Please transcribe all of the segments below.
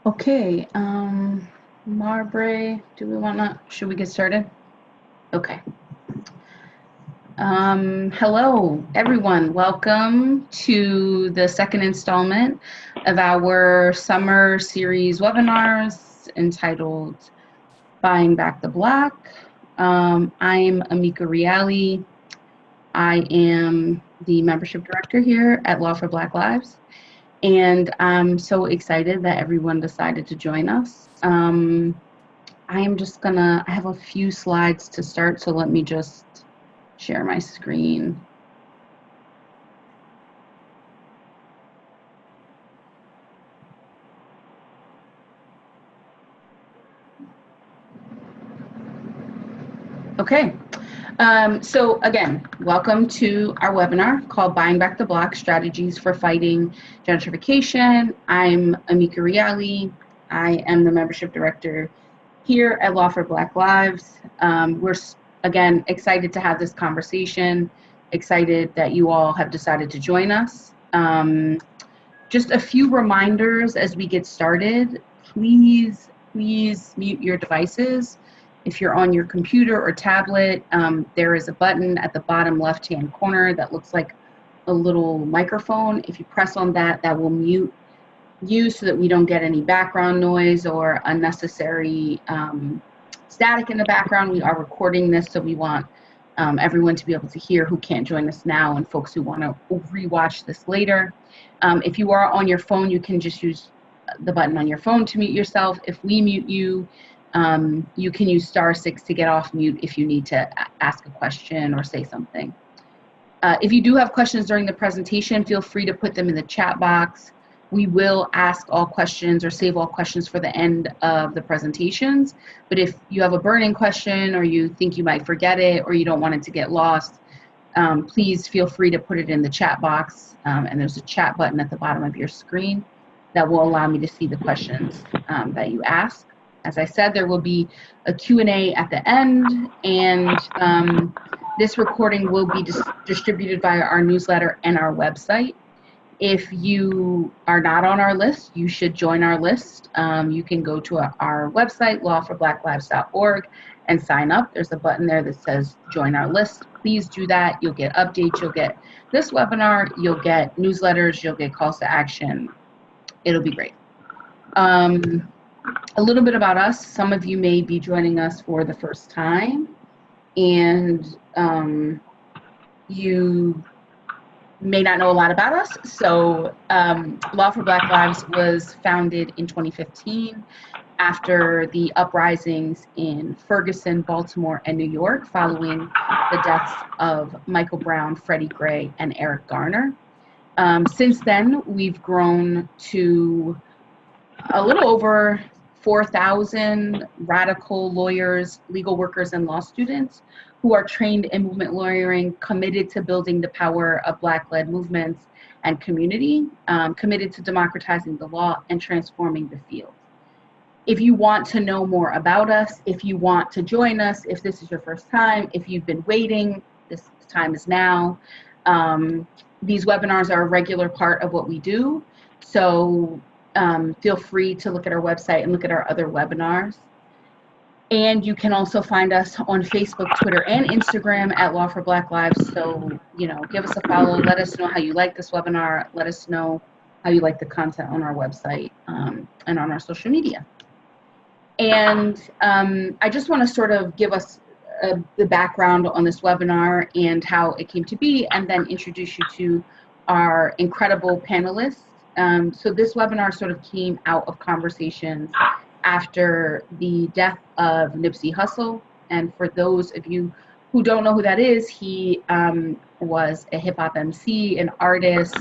Okay, Marbury, should we get started? Okay. Hello, everyone. Welcome to the second installment of our summer series webinars entitled Buying Back the Block. I'm Amika Reali. I am the membership director here at Law for Black Lives. And I'm so excited that everyone decided to join us. I have a few slides to start, so let me just share my screen. Okay, so again, welcome to our webinar called Buying Back the Block, Strategies for Fighting Gentrification. I'm Amika Reali. I am the membership director here at Law for Black Lives. We're, again, excited to have this conversation, excited that you all have decided to join us. Just a few reminders as we get started. Please mute your devices. If you're on your computer or tablet, there is a button at the bottom left-hand corner that looks like a little microphone. If you press on that, that will mute you so that we don't get any background noise or unnecessary static in the background. We are recording this, so we want everyone to be able to hear who can't join us now and folks who want to rewatch this later. If you are on your phone, you can just use the button on your phone to mute yourself. If we mute you, you can use *6 to get off mute if you need to ask a question or say something. If you do have questions during the presentation, feel free to put them in the chat box. We will ask all questions or save all questions for the end of the presentations. But if you have a burning question or you think you might forget it or you don't want it to get lost, please feel free to put it in the chat box. And there's a chat button at the bottom of your screen that will allow me to see the questions that you ask. As I said, there will be a Q&A at the end, and this recording will be distributed via our newsletter and our website. If you are not on our list, you should join our list. You can go to our website, lawforblacklives.org, and sign up. There's a button there that says join our list. Please do that. You'll get updates. You'll get this webinar. You'll get newsletters. You'll get calls to action. It'll be great. A little bit about us. Some of you may be joining us for the first time, and you may not know a lot about us. So Law for Black Lives was founded in 2015 after the uprisings in Ferguson, Baltimore, and New York following the deaths of Michael Brown, Freddie Gray, and Eric Garner. Since then, we've grown to a little over 4,000 radical lawyers, legal workers, and law students who are trained in movement lawyering, committed to building the power of Black-led movements and community, committed to democratizing the law and transforming the field. If you want to know more about us, if you want to join us, if this is your first time, if you've been waiting, this time is now. These webinars are a regular part of what we do, so feel free to look at our website and look at our other webinars. And you can also find us on Facebook, Twitter, and Instagram at Law for Black Lives. So, give us a follow. Let us know how you like this webinar. Let us know how you like the content on our website and on our social media. And I just want to sort of give us the background on this webinar and how it came to be, and then introduce you to our incredible panelists. So this webinar sort of came out of conversations after the death of Nipsey Hussle. And for those of you who don't know who that is, he was a hip hop MC, an artist,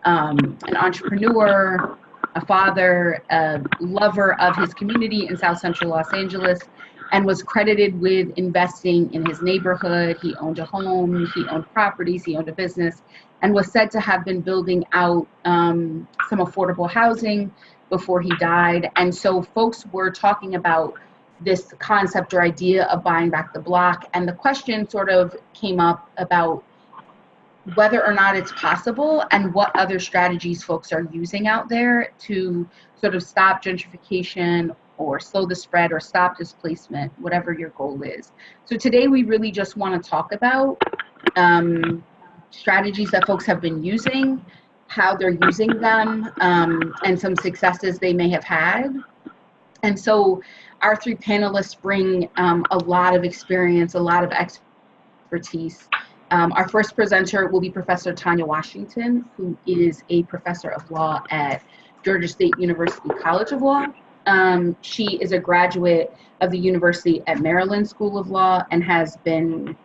an entrepreneur, a father, a lover of his community in South Central Los Angeles, and was credited with investing in his neighborhood. He owned a home, he owned properties, he owned a business, and was said to have been building out some affordable housing before he died. And so folks were talking about this concept or idea of buying back the block. And the question sort of came up about whether or not it's possible and what other strategies folks are using out there to sort of stop gentrification or slow the spread or stop displacement, whatever your goal is. So today we really just want to talk about strategies that folks have been using, how they're using them, and some successes they may have had. And so our three panelists bring a lot of experience, a lot of expertise. Our first presenter will be Professor Tanya Washington, who is a professor of law at Georgia State University College of Law. She is a graduate of the University at Maryland School of Law and has been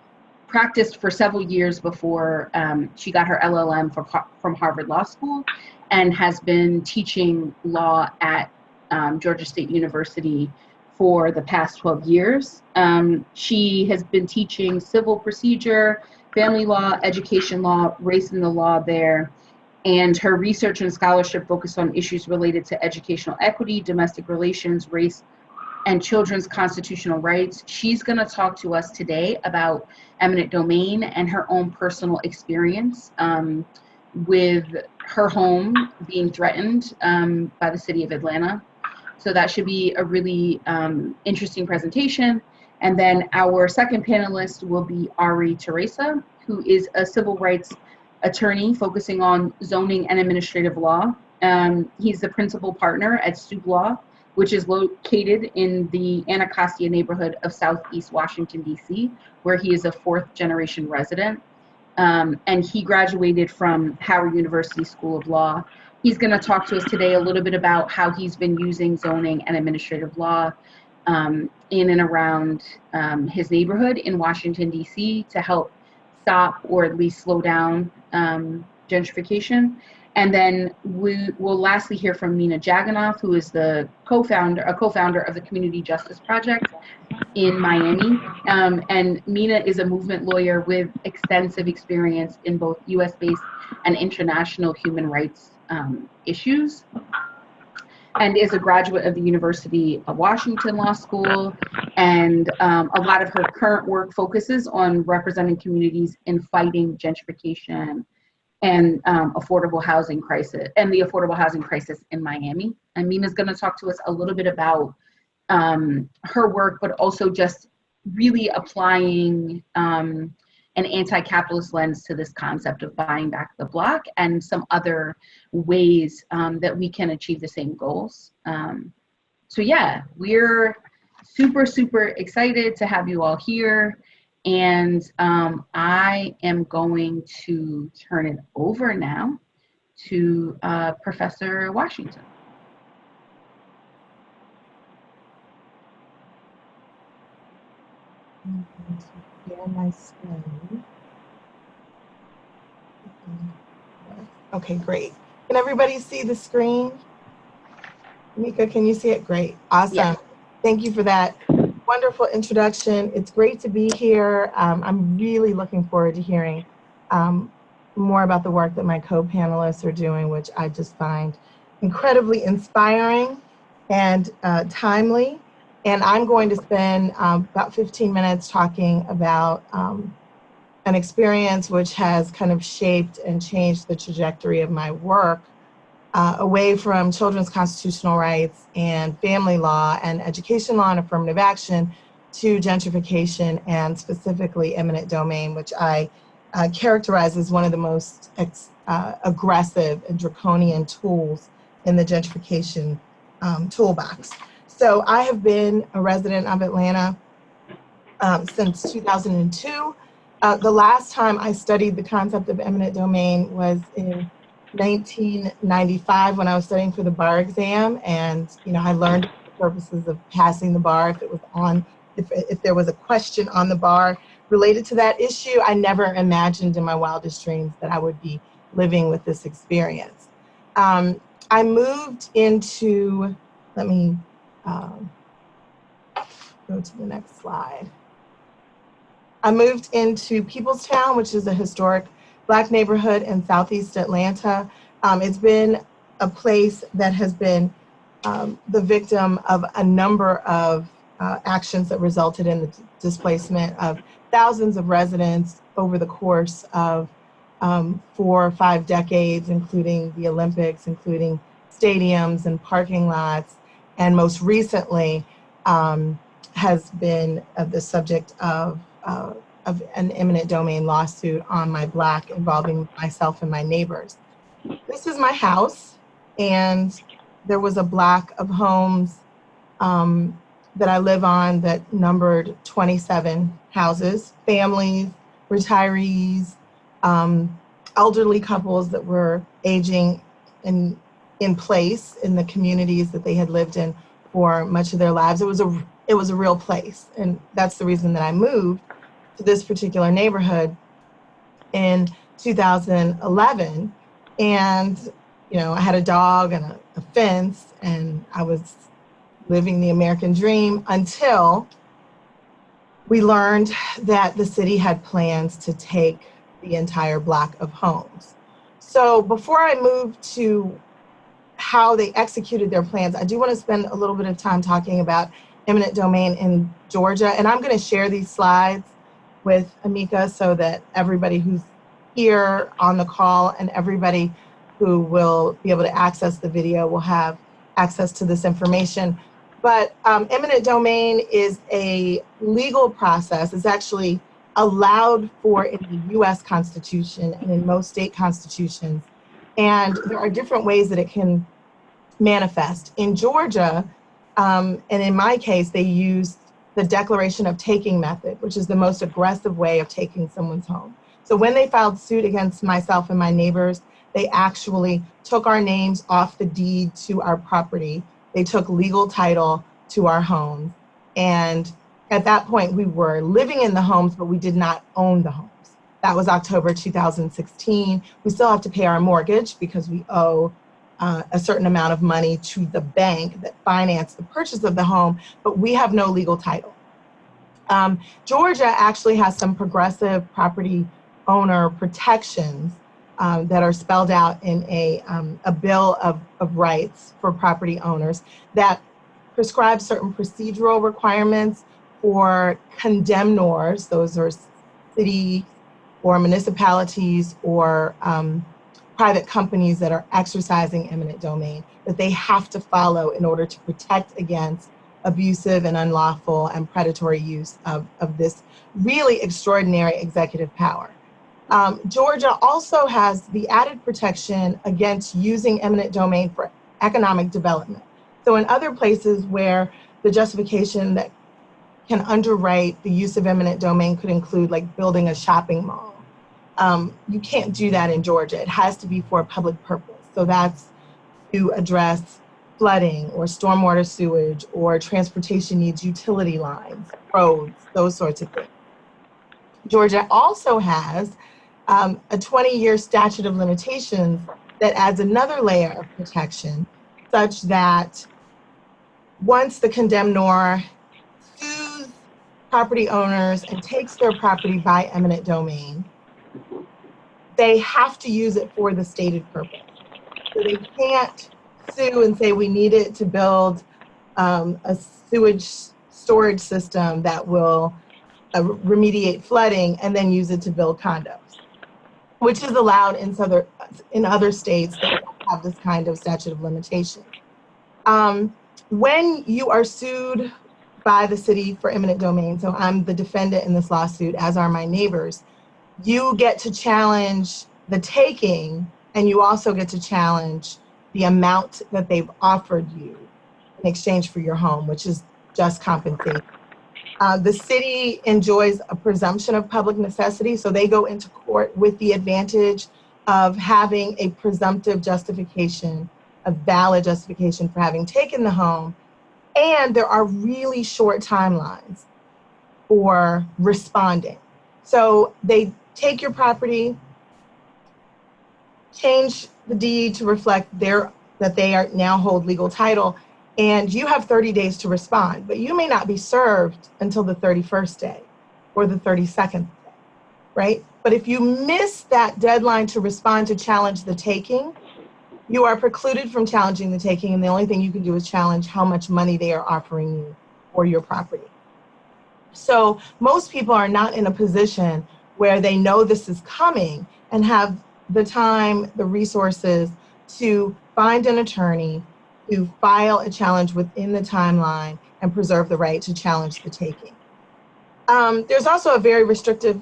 practiced for several years before she got her LLM from Harvard Law School, and has been teaching law at Georgia State University for the past 12 years. She has been teaching civil procedure, family law, education law, race in the law there, and her research and scholarship focus on issues related to educational equity, domestic relations, race, and children's constitutional rights. She's going to talk to us today about eminent domain and her own personal experience with her home being threatened by the city of Atlanta. So that should be a really interesting presentation. And then our second panelist will be Ari Teresa, who is a civil rights attorney focusing on zoning and administrative law. He's the principal partner at Stube Law, which is located in the Anacostia neighborhood of Southeast Washington, D.C., where he is a fourth-generation resident. And he graduated from Howard University School of Law. He's going to talk to us today a little bit about how he's been using zoning and administrative law in and around his neighborhood in Washington, D.C. to help stop or at least slow down gentrification. And then we will lastly hear from Mina Jagannath, who is the co-founder of the Community Justice Project in Miami. And Mina is a movement lawyer with extensive experience in both US-based and international human rights issues, and is a graduate of the University of Washington Law School. And a lot of her current work focuses on representing communities in fighting gentrification and affordable housing crisis, and the affordable housing crisis in Miami. And Mina's going to talk to us a little bit about her work, but also just really applying an anti-capitalist lens to this concept of buying back the block and some other ways that we can achieve the same goals. So yeah, we're super, super excited to have you all here. And I am going to turn it over now to Professor Washington. I'm going to share my screen. Okay, great. Can everybody see the screen? Mika, can you see it? Great. Awesome. Yeah. Thank you for that wonderful introduction. It's great to be here. I'm really looking forward to hearing more about the work that my co-panelists are doing, which I just find incredibly inspiring and timely. And I'm going to spend about 15 minutes talking about an experience which has kind of shaped and changed the trajectory of my work away from children's constitutional rights and family law and education law and affirmative action to gentrification and specifically eminent domain, which I characterize as one of the most aggressive and draconian tools in the gentrification toolbox. So I have been a resident of Atlanta since 2002. The last time I studied the concept of eminent domain was in 1995 when I was studying for the bar exam, and I learned the purposes of passing the bar. If it was on, if there was a question on the bar related to that issue, I never imagined in my wildest dreams that I would be living with this experience. I moved into, let me go to the next slide. I moved into Peoplestown, which is a historic Black neighborhood in Southeast Atlanta. It's been a place that has been the victim of a number of actions that resulted in the displacement of thousands of residents over the course of for 5 decades, including the Olympics, including stadiums and parking lots, and most recently has been the subject of an eminent domain lawsuit on my block involving myself and my neighbors. This is my house, and there was a block of homes that I live on that numbered 27 houses, families, retirees, elderly couples that were aging in place in the communities that they had lived in for much of their lives. It was a real place, and that's the reason that I moved to this particular neighborhood in 2011. And I had a dog and a fence, and I was living the American dream until we learned that the city had plans to take the entire block of homes. So before I move to how they executed their plans, I do want to spend a little bit of time talking about eminent domain in Georgia. And I'm going to share these slides with Amika so that everybody who's here on the call and everybody who will be able to access the video will have access to this information. But eminent domain is a legal process. It's actually allowed for in the US Constitution and in most state constitutions. And there are different ways that it can manifest. In Georgia, and in my case, they used the declaration of taking method, which is the most aggressive way of taking someone's home. So when they filed suit against myself and my neighbors, they actually took our names off the deed to our property. They took legal title to our homes. And at that point, we were living in the homes, but we did not own the homes. That was October 2016. We still have to pay our mortgage because we owe a certain amount of money to the bank that financed the purchase of the home, but we have no legal title. Georgia actually has some progressive property owner protections that are spelled out in a bill of rights for property owners that prescribe certain procedural requirements for condemnors. Those are city or municipalities or private companies that are exercising eminent domain that they have to follow in order to protect against abusive and unlawful and predatory use of this really extraordinary executive power. Georgia also has the added protection against using eminent domain for economic development. So in other places where the justification that can underwrite the use of eminent domain could include like building a shopping mall, you can't do that in Georgia. It has to be for a public purpose. So that's to address flooding or stormwater sewage or transportation needs, utility lines, roads, those sorts of things. Georgia also has a 20-year statute of limitations that adds another layer of protection, such that once the condemnor sues property owners and takes their property by eminent domain, they have to use it for the stated purpose. So they can't sue and say we need it to build a sewage storage system that will remediate flooding and then use it to build condos, which is allowed in other states that have this kind of statute of limitation. When you are sued by the city for eminent domain, so I'm the defendant in this lawsuit, as are my neighbors, you get to challenge the taking, and you also get to challenge the amount that they've offered you in exchange for your home, which is just compensation. The city enjoys a presumption of public necessity, so they go into court with the advantage of having a presumptive justification, a valid justification for having taken the home, and there are really short timelines for responding. So they take your property, change the deed to reflect that they are now hold legal title, and you have 30 days to respond, but you may not be served until the 31st day or the 32nd day, right? But if you miss that deadline to respond to challenge the taking, you are precluded from challenging the taking, and the only thing you can do is challenge how much money they are offering you for your property. So most people are not in a position where they know this is coming and have the time, the resources to find an attorney, to file a challenge within the timeline and preserve the right to challenge the taking. There's also a very restrictive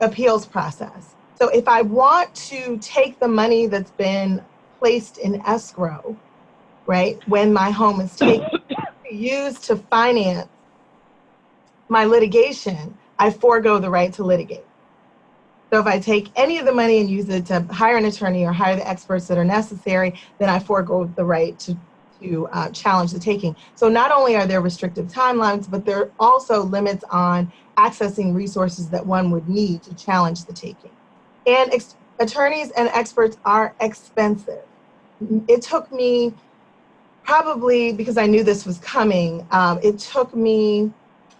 appeals process. So if I want to take the money that's been placed in escrow, right, when my home is taken, used to finance my litigation, I forego the right to litigate. So if I take any of the money and use it to hire an attorney or hire the experts that are necessary, then I forego the right to challenge the taking. So not only are there restrictive timelines, but there are also limits on accessing resources that one would need to challenge the taking. And attorneys and experts are expensive. It took me probably, because I knew this was coming, it took me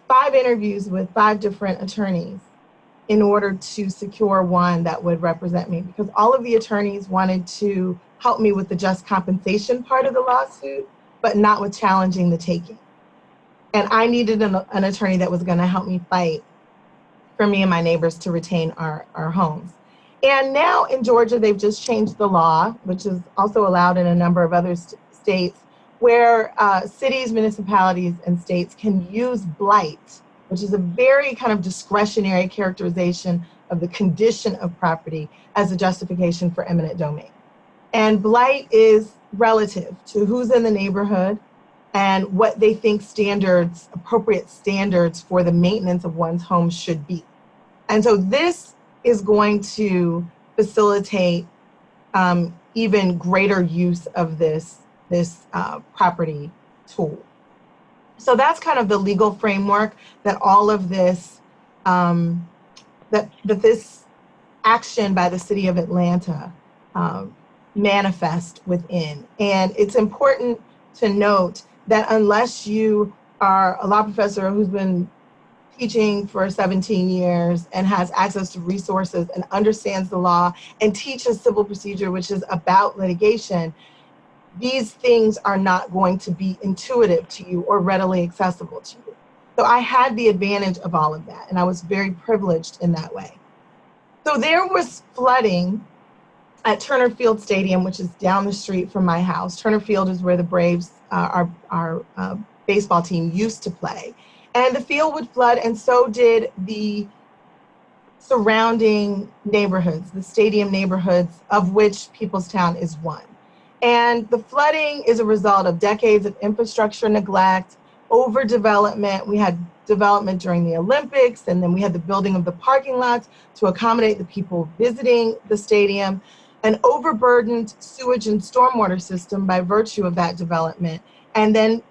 5 interviews with 5 different attorneys in order to secure one that would represent me, because all of the attorneys wanted to help me with the just compensation part of the lawsuit, but not with challenging the taking. And I needed an attorney that was going to help me fight for me and my neighbors to retain our homes. And now in Georgia, they've just changed the law, which is also allowed in a number of other states, where cities, municipalities, and states can use blight, which is a very kind of discretionary characterization of the condition of property, as a justification for eminent domain. And blight is relative to who's in the neighborhood and what they think appropriate standards for the maintenance of one's home should be. And so this is going to facilitate even greater use of this property tool. So that's kind of the legal framework that all of this, that this action by the city of Atlanta manifest within. And it's important to note that unless you are a law professor who's been teaching for 17 years and has access to resources and understands the law and teaches civil procedure, which is about litigation, these things are not going to be intuitive to you or readily accessible to you. So I had the advantage of all of that, and I was very privileged in that way. So there was flooding at Turner Field Stadium, which is down the street from my house. Turner Field is where the Braves, our baseball team, used to play. And the field would flood, and so did the surrounding neighborhoods, the stadium neighborhoods, of which Peoplestown is one. And the flooding is a result of decades of infrastructure neglect, overdevelopment. We had development during the Olympics, and then we had the building of the parking lots to accommodate the people visiting the stadium, an overburdened sewage and stormwater system by virtue of that development, and then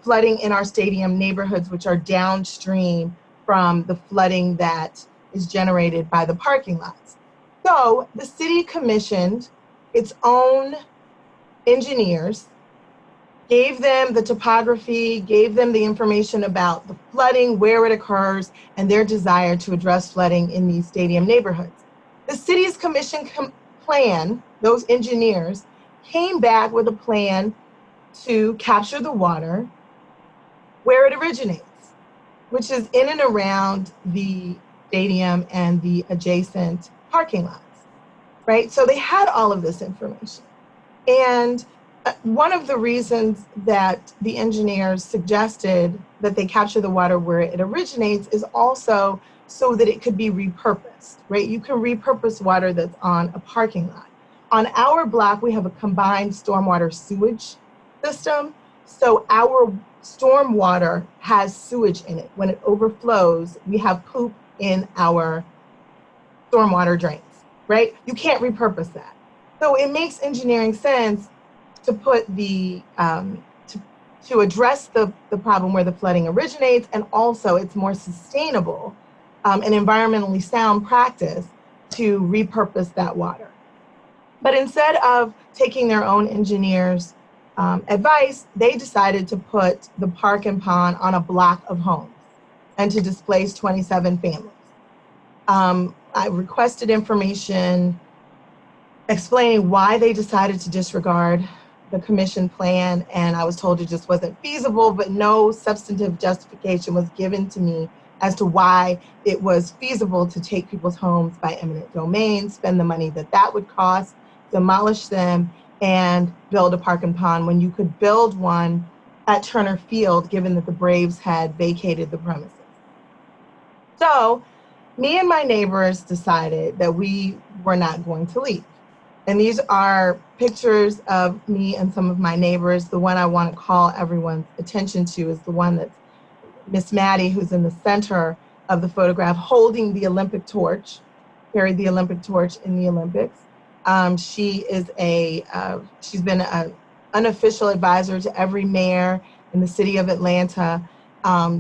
flooding in our stadium neighborhoods, which are downstream from the flooding that is generated by the parking lots. So the city commissioned its own engineers, gave them the topography, gave them the information about the flooding, where it occurs, and their desire to address flooding in these stadium neighborhoods. The city's commission plan, those engineers, came back with a plan to capture the water where it originates, which is in and around the stadium and the adjacent parking lots, right? So they had all of this information. And one of the reasons that the engineers suggested that they capture the water where it originates is also so that it could be repurposed, right? You can repurpose water that's on a parking lot. On our block, we have a combined stormwater sewage system. So our stormwater has sewage in it. When it overflows, we have poop in our stormwater drains, right? You can't repurpose that. So it makes engineering sense to put to address the problem where the flooding originates, and also it's more sustainable and environmentally sound practice to repurpose that water. But instead of taking their own engineers' advice, they decided to put the park and pond on a block of homes and to displace 27 families. I requested information explaining why they decided to disregard the commission plan, and I was told it just wasn't feasible, but no substantive justification was given to me as to why it was feasible to take people's homes by eminent domain, spend the money that would cost, demolish them, and build a park and pond when you could build one at Turner Field, given that the Braves had vacated the premises. So me and my neighbors decided that we were not going to leave. And these are pictures of me and some of my neighbors. The one I want to call everyone's attention to is the one that's Miss Maddie, who's in the center of the photograph, holding the Olympic torch, carried the Olympic torch in the Olympics. She is she's been an unofficial advisor to every mayor in the city of Atlanta,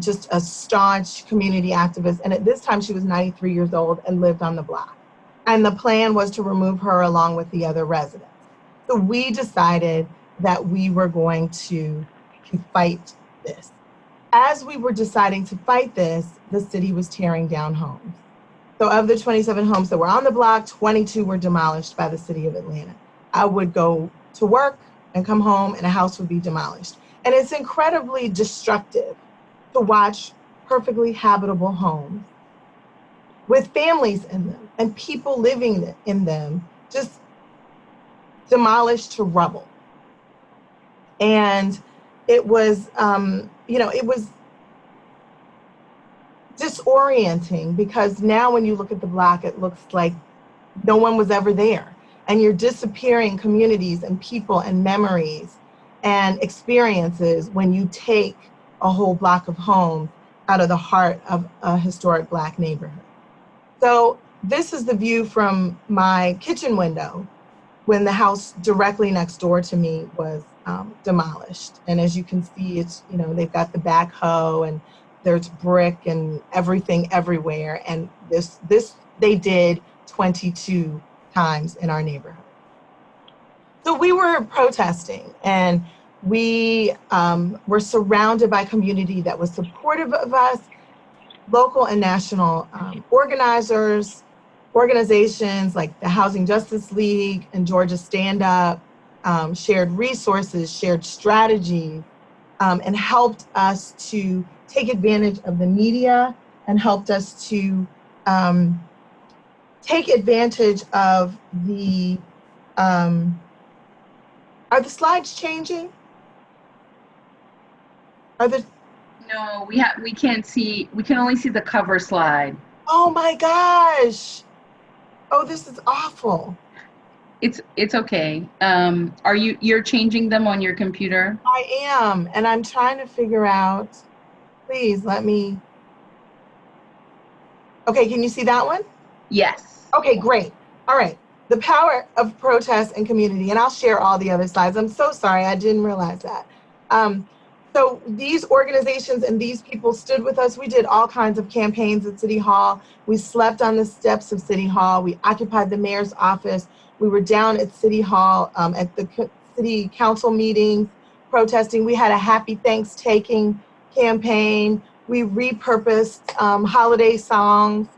just a staunch community activist. And at this time, she was 93 years old and lived on the block. And the plan was to remove her along with the other residents. So we decided that we were going to fight this. As we were deciding to fight this, the city was tearing down homes. So of the 27 homes that were on the block, 22 were demolished by the city of Atlanta. I would go to work and come home and a house would be demolished. And it's incredibly destructive to watch perfectly habitable homes with families in them and people living in them just demolished to rubble. And it was, it was disorienting because now when you look at the block, it looks like no one was ever there. And you're disappearing communities and people and memories and experiences when you take a whole block of homes out of the heart of a historic Black neighborhood. So this is the view from my kitchen window when the house directly next door to me was demolished. And as you can see, it's, they've got the backhoe and there's brick and everything everywhere. And this they did 22 times in our neighborhood. So we were protesting and we were surrounded by community that was supportive of us, local and national organizations like the Housing Justice League and Georgia Stand Up, shared resources, shared strategies, and helped us to take advantage of the media and helped us to take advantage of the, are the slides changing? No, we can't see, we can only see the cover slide. Oh my gosh. Oh, this is awful. It's okay. You're changing them on your computer? I am, and I'm trying to figure out, please let me. Okay, can you see that one? Yes. Okay, great. All right. The power of protest and community, and I'll share all the other slides. I'm so sorry, I didn't realize that. So these organizations and these people stood with us. We did all kinds of campaigns at City Hall. We slept on the steps of City Hall. We occupied the mayor's office. We were down at City Hall at the city council meetings protesting. We had a Happy Thanksgiving campaign. We repurposed holiday songs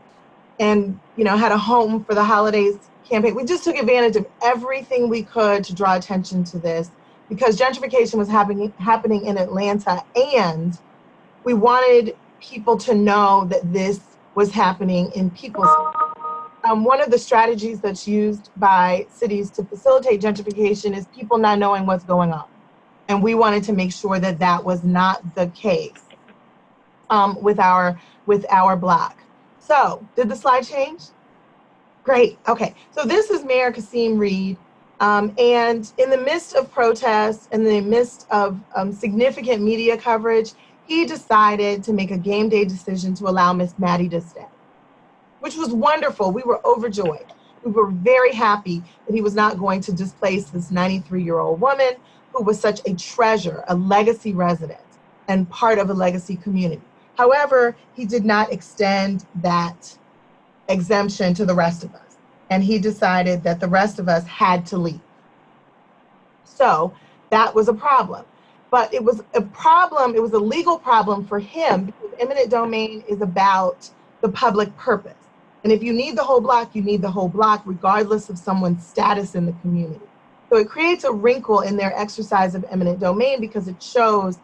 and had a home for the holidays campaign. We just took advantage of everything we could to draw attention to this because gentrification was happening in Atlanta, and we wanted people to know that this was happening in people's. One of the strategies that's used by cities to facilitate gentrification is people not knowing what's going on. And we wanted to make sure that that was not the case with our block. So, did the slide change? Great, okay. So this is Mayor Kasim Reed. And in the midst of protests, in the midst of significant media coverage, he decided to make a game day decision to allow Miss Maddie to stay, which was wonderful. We were overjoyed. We were very happy that he was not going to displace this 93-year-old woman who was such a treasure, a legacy resident, and part of a legacy community. However, he did not extend that exemption to the rest of us. And he decided that the rest of us had to leave. So that was a problem. But it was a problem, it was a legal problem for him because eminent domain is about the public purpose. And if you need the whole block, you need the whole block, regardless of someone's status in the community. So it creates a wrinkle in their exercise of eminent domain because it shows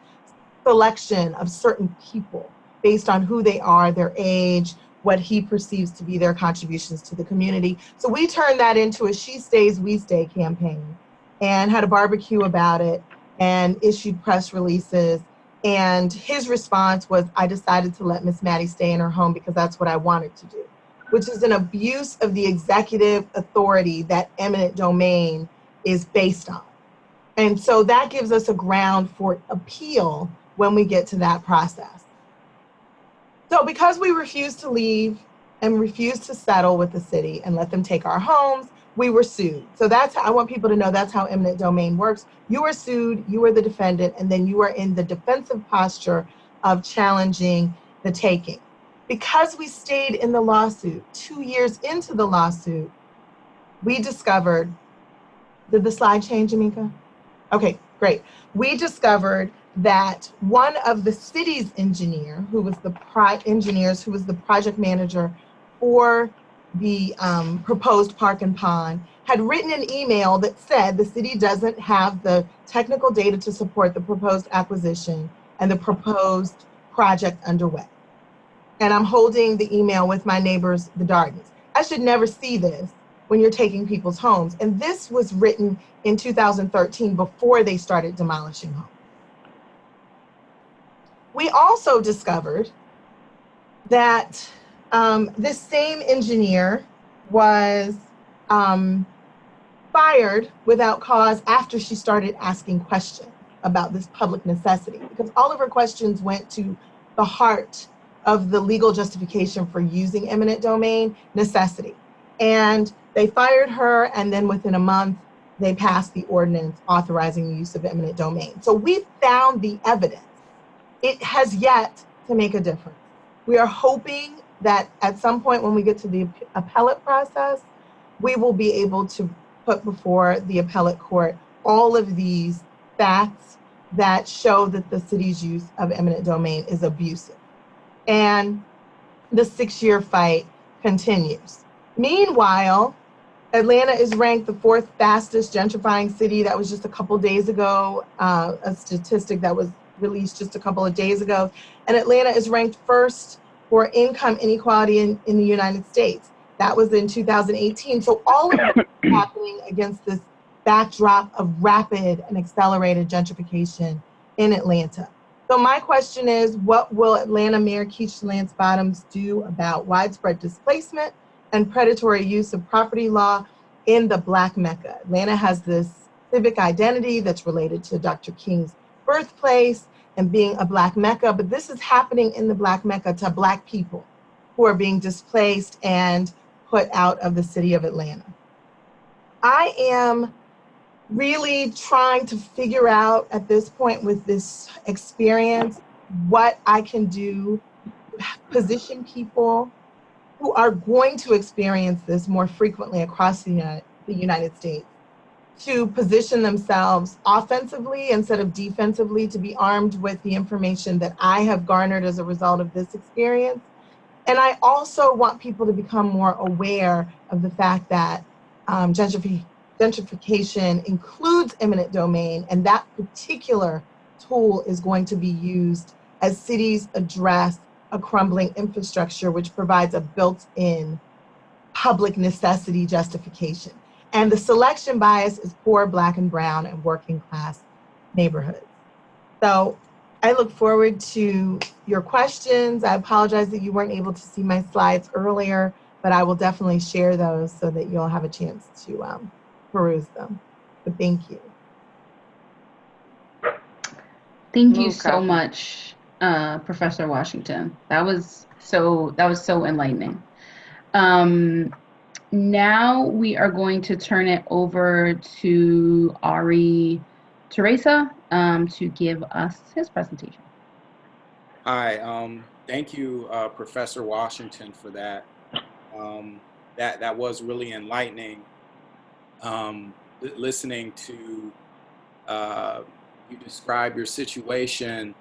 selection of certain people based on who they are, their age, what he perceives to be their contributions to the community. So we turned that into a She Stays, We Stay campaign and had a barbecue about it and issued press releases. And his response was, I decided to let Miss Maddie stay in her home because that's what I wanted to do, which is an abuse of the executive authority that eminent domain is based on. And so that gives us a ground for appeal when we get to that process. So because we refused to leave and refused to settle with the city and let them take our homes, we were sued. So that's how I want people to know that's how eminent domain works. You are sued, you are the defendant, and then you are in the defensive posture of challenging the taking. Because we stayed in the lawsuit, 2 years into the lawsuit, we discovered, did the slide change, Amika? Okay, great. We discovered that one of the city's engineer, who was the project manager for the proposed park and pond, had written an email that said the city doesn't have the technical data to support the proposed acquisition and the proposed project underway. And I'm holding the email with my neighbors, the Dardens. I should never see this when you're taking people's homes. And this was written in 2013 before they started demolishing homes. We also discovered that this same engineer was fired without cause after she started asking questions about this public necessity, because all of her questions went to the heart of the legal justification for using eminent domain, necessity. And they fired her, and then within a month, they passed the ordinance authorizing the use of eminent domain. So we found the evidence. It has yet to make a difference. We are hoping that at some point when we get to the appellate process, we will be able to put before the appellate court all of these facts that show that the city's use of eminent domain is abusive. And the 6-year fight continues. Meanwhile, Atlanta is ranked the 4th fastest gentrifying city. That was just a couple days ago, a statistic that was released just a couple of days ago. And Atlanta is ranked 1st for income inequality in the United States. That was in 2018. So all of that is happening against this backdrop of rapid and accelerated gentrification in Atlanta. So my question is, what will Atlanta Mayor Keisha Lance Bottoms do about widespread displacement and predatory use of property law in the Black Mecca? Atlanta has this civic identity that's related to Dr. King's birthplace and being a Black Mecca, but this is happening in the Black Mecca to Black people who are being displaced and put out of the city of Atlanta. I am really trying to figure out at this point with this experience what I can do to position people who are going to experience this more frequently across the United States to position themselves offensively instead of defensively, to be armed with the information that I have garnered as a result of this experience. And I also want people to become more aware of the fact that gentrification includes eminent domain, and that particular tool is going to be used as cities address a crumbling infrastructure which provides a built-in public necessity justification. And the selection bias is poor, Black and brown, and working class neighborhoods. So I look forward to your questions. I apologize that you weren't able to see my slides earlier, but I will definitely share those so that you'll have a chance to peruse them. But thank you. Thank you so much, Professor Washington. That was so enlightening. Now we are going to turn it over to Ari Teresa to give us his presentation. Hi, thank you, Professor Washington, for that. That was really enlightening. Listening to you describe your situation,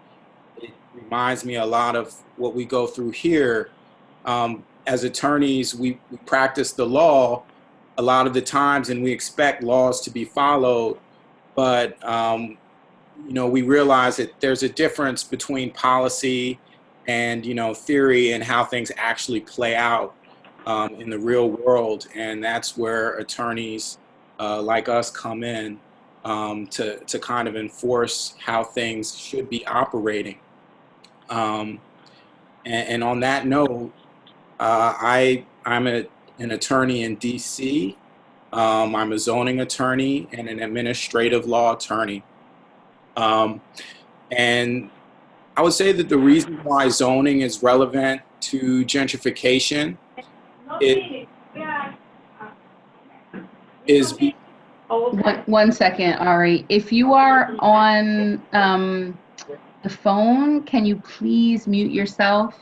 it reminds me a lot of what we go through here. As attorneys, we practice the law a lot of the times, and we expect laws to be followed, but you know, we realize that there's a difference between policy and, you know, theory and how things actually play out in the real world. And that's where attorneys like us come in to kind of enforce how things should be operating. And on that note, I'm an attorney in DC. I'm a zoning attorney and an administrative law attorney. And I would say that the reason why zoning is relevant to gentrification is One second, Ari. If you are on the phone, can you please mute yourself?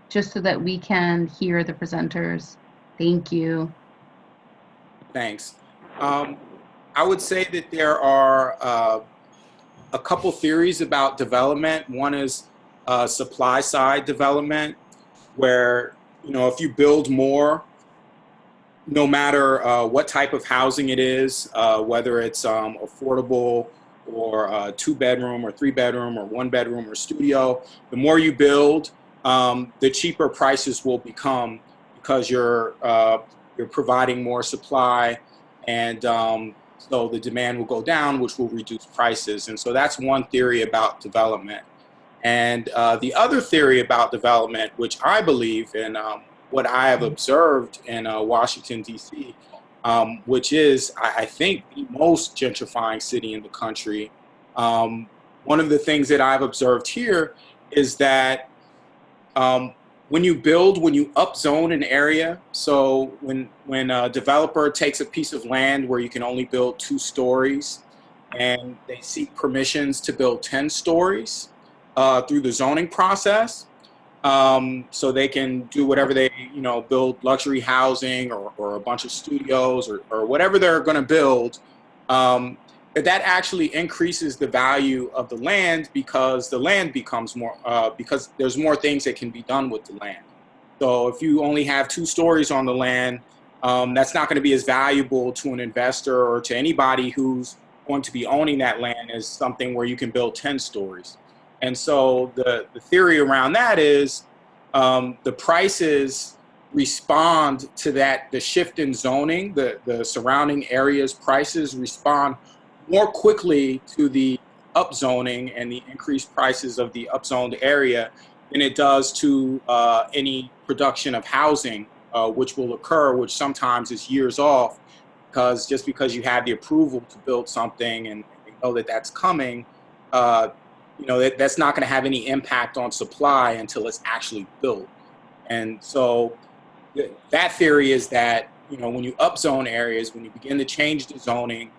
Just so that we can hear the presenters. Thank you. Thanks. I would say that there are a couple theories about development. One is supply side development, where, you know, if you build more, no matter what type of housing it is, whether it's affordable or 2-bedroom or 3-bedroom or 1-bedroom or studio, the more you build, the cheaper prices will become, because you're providing more supply, and so the demand will go down, which will reduce prices. And so that's one theory about development. And the other theory about development, which I believe in, what I have observed in Washington, D.C., which is, I think, the most gentrifying city in the country. One of the things that I've observed here is that when you upzone an area, so when a developer takes a piece of land where you can only build 2 stories, and they seek permissions to build 10 stories through the zoning process, so they can do whatever they, you know, build luxury housing or a bunch of studios or whatever they're going to build, that actually increases the value of the land, because the land becomes more, because there's more things that can be done with the land. So if you only have 2 stories on the land, that's not going to be as valuable to an investor or to anybody who's going to be owning that land as something where you can build 10 stories. And so the theory around that is the prices respond to that, the shift in zoning, the surrounding areas' prices respond more quickly to the upzoning and the increased prices of the upzoned area than it does to any production of housing, which will occur, which sometimes is years off, because just because you have the approval to build something and you know that that's coming, you know, that's not going to have any impact on supply until it's actually built. And so that theory is that, you know, when you upzone areas, when you begin to change the zoning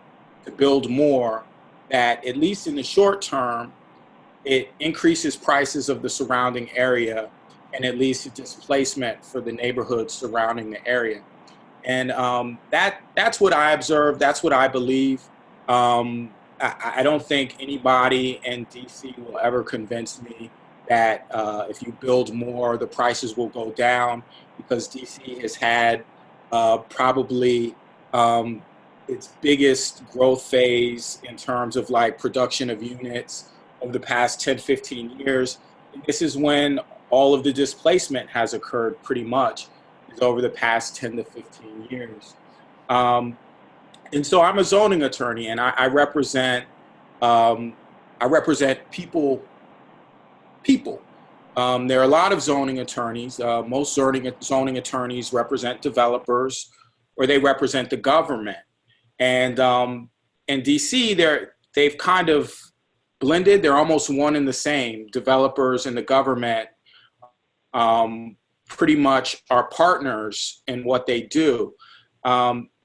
to build more, that at least in the short term, it increases prices of the surrounding area and it leads to displacement for the neighborhoods surrounding the area. And that's what I observed. That's what I believe. I don't think anybody in DC will ever convince me that if you build more, the prices will go down, because DC has had probably its biggest growth phase in terms of like production of units over the past 10, 15 years. And this is when all of the displacement has occurred pretty much, is over the past 10 to 15 years. And so I'm a zoning attorney, and I represent people. There are a lot of zoning attorneys. Most zoning attorneys represent developers, or they represent the government. And in DC, they've kind of blended. They're almost one and the same. Developers and the government pretty much are partners in what they do.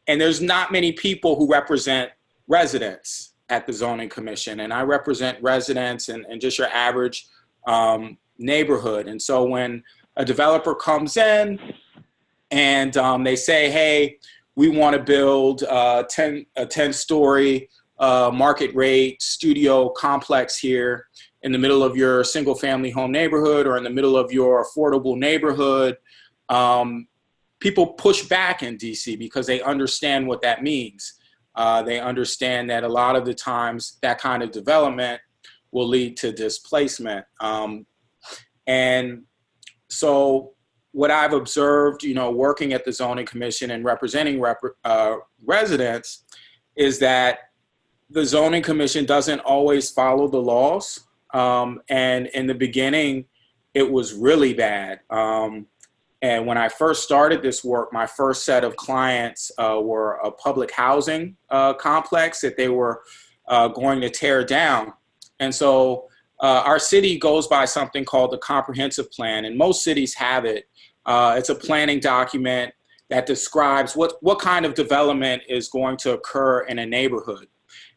And there's not many people who represent residents at the Zoning Commission. And I represent residents and just your average neighborhood. And so when a developer comes in and they say, hey, we want to build a 10-story market rate studio complex here in the middle of your single family home neighborhood or in the middle of your affordable neighborhood, people push back in DC because they understand what that means. They understand that a lot of the times that kind of development will lead to displacement. And so what I've observed, working at the Zoning Commission and representing residents, is that the Zoning Commission doesn't always follow the laws. And in the beginning, it was really bad. And when I first started this work, my first set of clients were a public housing complex that they were going to tear down. And so our city goes by something called the comprehensive plan, and most cities have it. It's a planning document that describes what kind of development is going to occur in a neighborhood.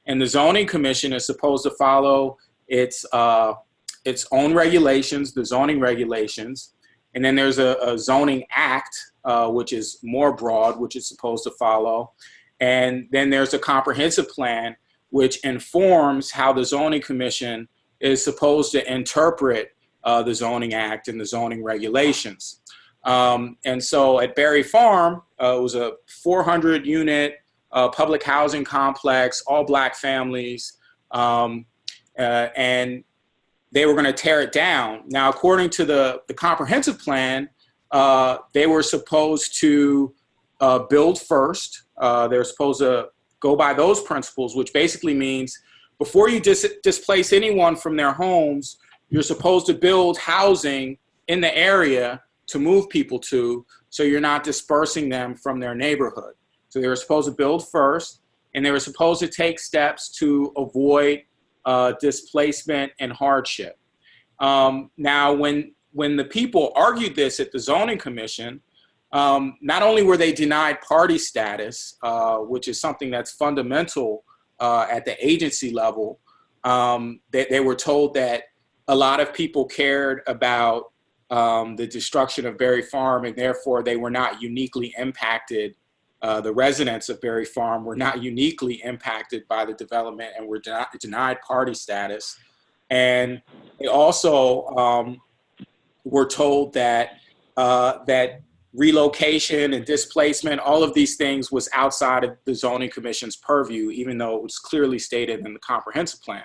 And the Zoning Commission is supposed to follow its own regulations, the zoning regulations. And then there's a zoning act, which is more broad, which it's supposed to follow. And then there's a comprehensive plan, which informs how the Zoning Commission is supposed to interpret the zoning act and the zoning regulations. And so at Berry Farm, it was a 400-unit public housing complex, all Black families, and they were going to tear it down. Now, according to the comprehensive plan, they were supposed to build first. They're supposed to go by those principles, which basically means before you displace anyone from their homes, you're supposed to build housing in the area to move people to, so you're not dispersing them from their neighborhood. So they were supposed to build first, and they were supposed to take steps to avoid displacement and hardship. Now, when the people argued this at the Zoning Commission, not only were they denied party status, which is something that's fundamental at the agency level, they were told that a lot of people cared about the destruction of Berry Farm, and therefore they were not uniquely impacted. The residents of Berry Farm were not uniquely impacted by the development and were denied party status. And they also were told that that relocation and displacement, all of these things was outside of the Zoning Commission's purview, even though it was clearly stated in the comprehensive plan.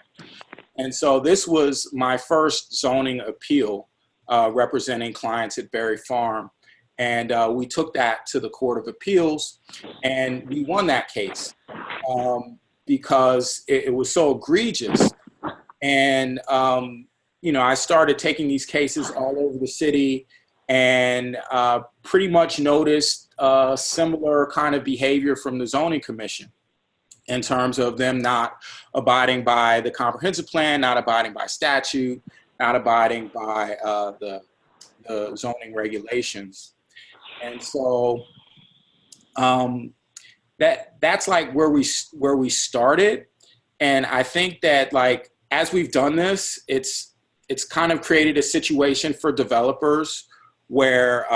And so this was my first zoning appeal representing clients at Berry Farm. And we took that to the Court of Appeals, and we won that case because it was so egregious. And, I started taking these cases all over the city and pretty much noticed similar kind of behavior from the Zoning Commission in terms of them not abiding by the comprehensive plan, not abiding by statute, not abiding by the zoning regulations. And so that's like where we started. And I think that, like, as we've done this, it's kind of created a situation for developers where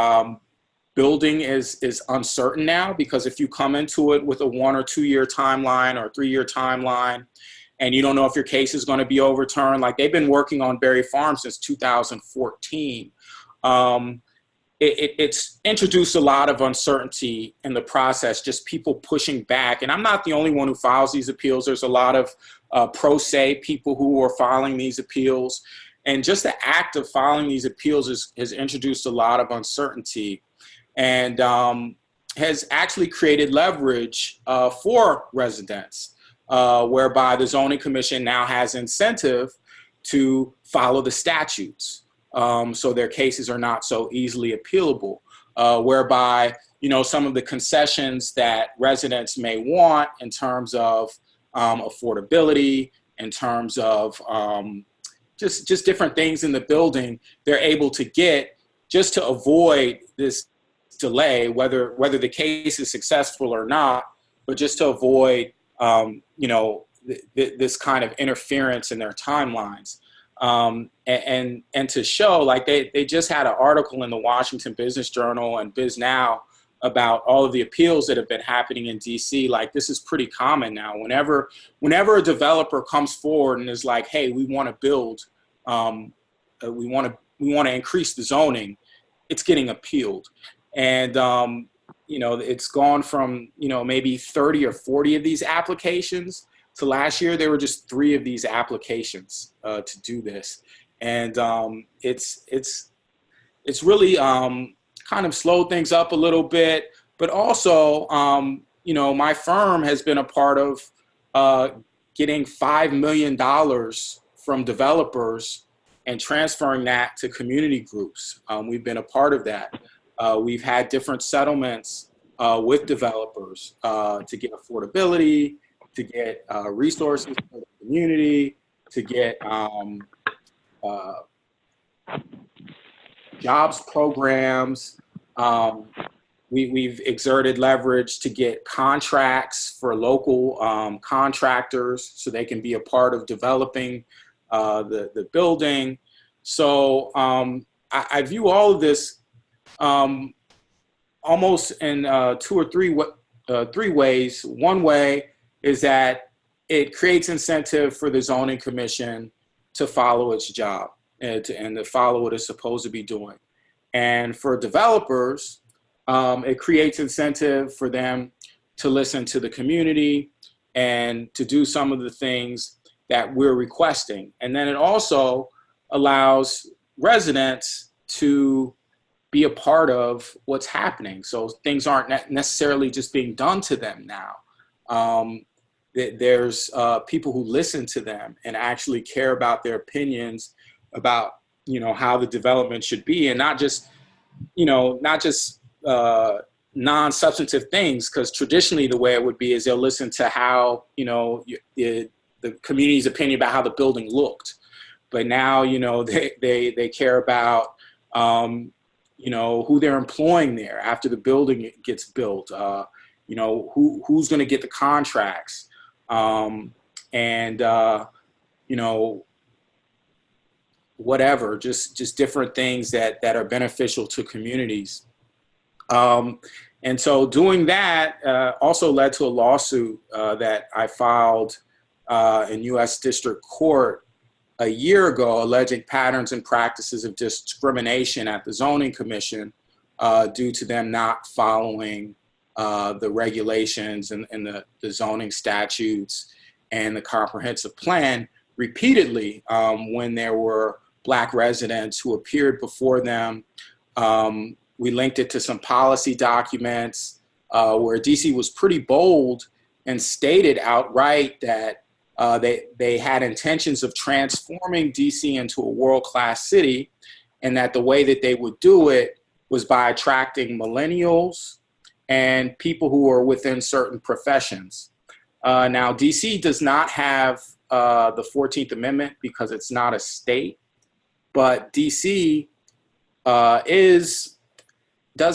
building is uncertain now, because if you come into it with a 1 or 2 year timeline or 3 year timeline, and you don't know if your case is going to be overturned, like they've been working on Berry Farm since 2014. It's introduced a lot of uncertainty in the process, just people pushing back. And I'm not the only one who files these appeals. There's a lot of pro se people who are filing these appeals. And just the act of filing these appeals has introduced a lot of uncertainty and has actually created leverage for residents, whereby the Zoning Commission now has incentive to follow the statutes. So their cases are not so easily appealable, whereby, some of the concessions that residents may want in terms of affordability, in terms of just different things in the building, they're able to get just to avoid this delay, whether the case is successful or not, but just to avoid, this kind of interference in their timelines. And to show, like, they just had an article in the Washington Business Journal and Biz Now about all of the appeals that have been happening in DC. Like, this is pretty common now. Whenever a developer comes forward and is like, hey, we want to build, we want to increase the zoning, it's getting appealed. And, it's gone from, maybe 30 or 40 of these applications to last year, there were just 3 of these applications to do this. And it's really kind of slowed things up a little bit, but also, you know, my firm has been a part of getting $5 million from developers and transferring that to community groups. We've been a part of that. We've had different settlements with developers to get affordability, to get resources for the community, to get jobs programs. We've exerted leverage to get contracts for local contractors so they can be a part of developing the building. So I view all of this almost in 2 or 3 ways. One way is that it creates incentive for the zoning commission to follow its job and to follow what it's supposed to be doing. And for developers, it creates incentive for them to listen to the community and to do some of the things that we're requesting. And then it also allows residents to be a part of what's happening. So things aren't necessarily just being done to them now. There's people who listen to them and actually care about their opinions about, you know, how the development should be, and not just, you know, non-substantive things, because traditionally the way it would be is they'll listen to how, you know, the community's opinion about how the building looked. But now, you know, they care about, you know, who they're employing there after the building gets built, you know, who's going to get the contracts, and, you know, whatever, just different things that are beneficial to communities. And so doing that also led to a lawsuit that I filed in U.S. District Court a year ago, alleging patterns and practices of discrimination at the Zoning Commission due to them not following the regulations and the zoning statutes and the comprehensive plan repeatedly when there were Black residents who appeared before them. We linked it to some policy documents where DC was pretty bold and stated outright that they had intentions of transforming DC into a world-class city, and that the way that they would do it was by attracting millennials and people who are within certain professions. Now, DC does not have the 14th Amendment because it's not a state, but DC does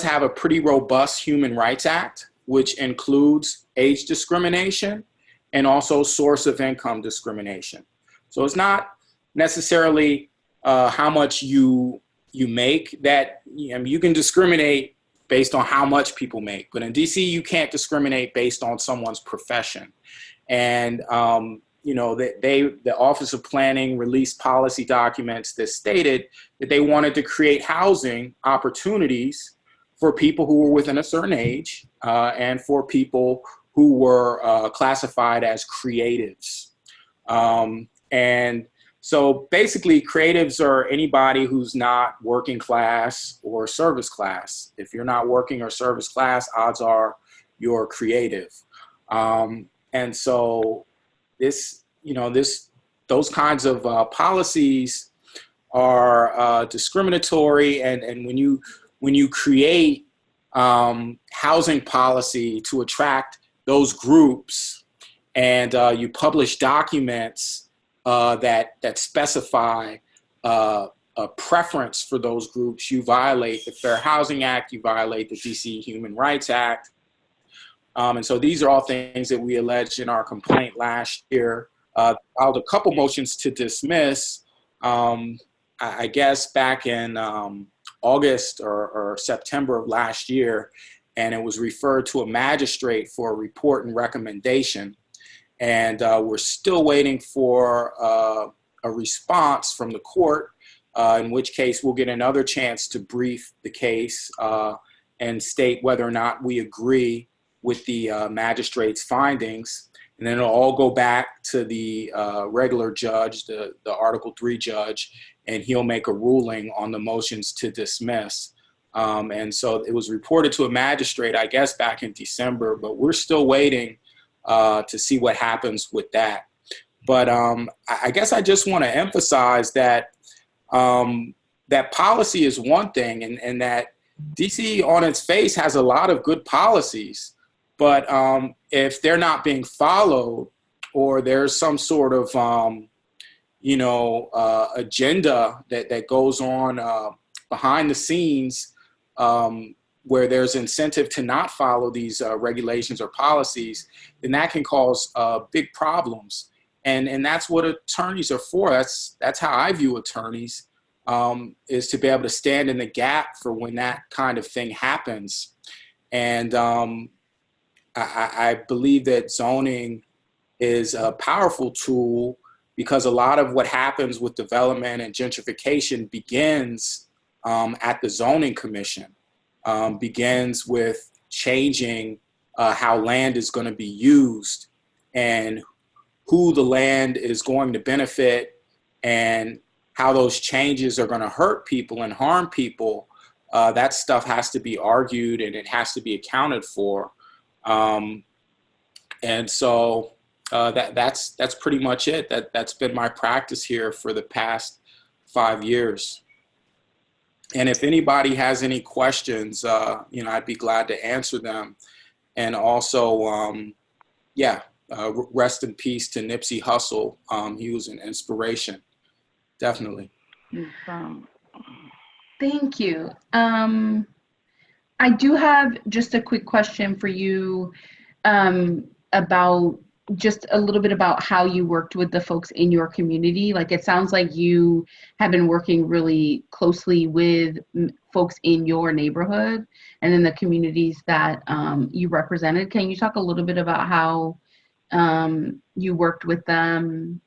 have a pretty robust Human Rights Act, which includes age discrimination and also source of income discrimination. So it's not necessarily how much you make that, I mean, you can discriminate based on how much people make, but in DC you can't discriminate based on someone's profession. And you know, the Office of Planning released policy documents that stated that they wanted to create housing opportunities for people who were within a certain age and for people who were classified as creatives. And so basically creatives are anybody who's not working class or service class. If you're not working or service class, odds are you're creative. And so those kinds of policies are discriminatory. And when you create housing policy to attract those groups, and you publish documents that specify a preference for those groups, you violate the Fair Housing Act, you violate the DC Human Rights Act. And so these are all things that we alleged in our complaint last year. Filed a couple motions to dismiss, I guess back in August or September of last year, and it was referred to a magistrate for a report and recommendation. And we're still waiting for a response from the court, in which case we'll get another chance to brief the case and state whether or not we agree with the magistrate's findings. and then it'll all go back to the regular judge, the Article 3 judge, and he'll make a ruling on the motions to dismiss. And so it was reported to a magistrate, I guess, back in December, but we're still waiting to see what happens with that. But I guess I just want to emphasize that that policy is one thing, and that DC on its face has a lot of good policies, but if they're not being followed, or there's some sort of agenda that goes on behind the scenes, where there's incentive to not follow these regulations or policies, then that can cause big problems. And that's what attorneys are for. That's how I view attorneys, is to be able to stand in the gap for when that kind of thing happens. And I believe that zoning is a powerful tool, because a lot of what happens with development and gentrification begins at the zoning commission, begins with changing how land is going to be used and who the land is going to benefit, and how those changes are going to hurt people and harm people. That stuff has to be argued, and it has to be accounted for. And so that's pretty much it. That's been my practice here for the past 5 years. And if anybody has any questions, I'd be glad to answer them. And also, rest in peace to Nipsey Hussle. He was an inspiration, definitely. Thank you. I do have just a quick question for you about just a little bit about how you worked with the folks in your community. Like, it sounds like you have been working really closely with folks in your neighborhood and in the communities that you represented. Can you talk a little bit about how you worked with them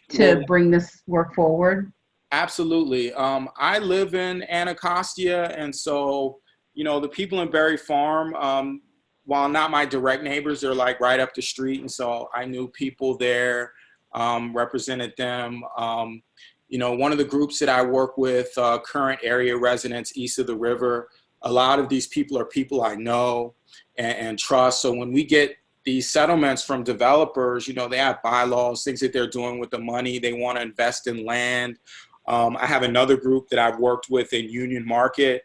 to bring this work forward? Absolutely. I live in Anacostia, and so, the people in Berry Farm, while not my direct neighbors, they're like right up the street. And so I knew people there, represented them. One of the groups that I work with, current area residents east of the river, a lot of these people are people I know and trust. So when we get these settlements from developers, they have bylaws, things that they're doing with the money. They want to invest in land. I have another group that I've worked with in Union Market.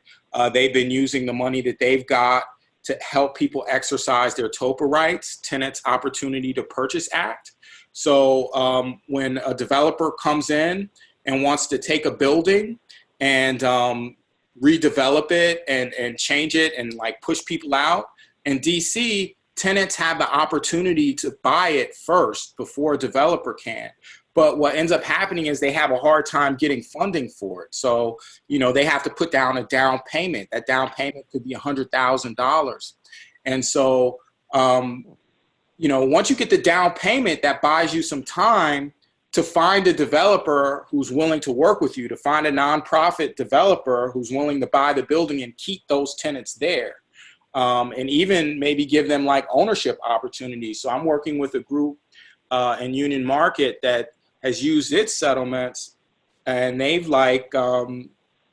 They've been using the money that they've got to help people exercise their TOPA rights, Tenants Opportunity to Purchase Act. So when a developer comes in and wants to take a building and redevelop it and change it and like push people out, in DC, tenants have the opportunity to buy it first before a developer can. But what ends up happening is they have a hard time getting funding for it. So, they have to put down a down payment. That down payment could be $100,000. And so, once you get the down payment, that buys you some time to find a developer who's willing to work with you, to find a nonprofit developer who's willing to buy the building and keep those tenants there. And even maybe give them like ownership opportunities. So I'm working with a group in Union Market that has used its settlements, and they've like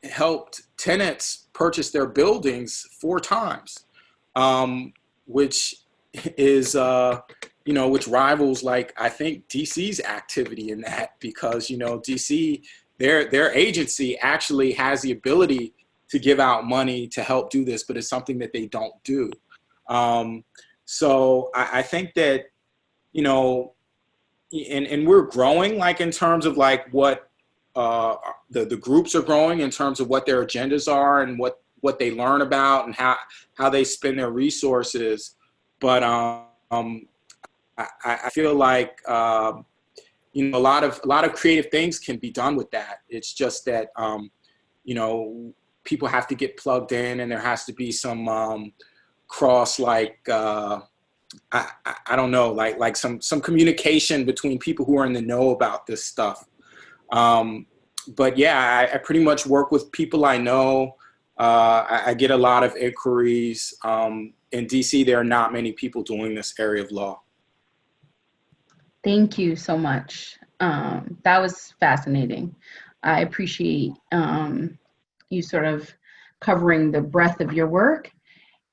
helped tenants purchase their buildings 4 times, which is, which rivals like, I think DC's activity in that, because, DC, their agency actually has the ability to give out money to help do this, but it's something that they don't do. So I think that, and we're growing, like in terms of like what the groups are growing in terms of what their agendas are and what they learn about and how they spend their resources. But I feel like a lot of creative things can be done with that. It's just that people have to get plugged in, and there has to be some cross, like I don't know, like some communication between people who are in the know about this stuff. But yeah, I pretty much work with people I know. I get a lot of inquiries. In DC, there are not many people doing this area of law. Thank you so much. That was fascinating. I appreciate you sort of covering the breadth of your work.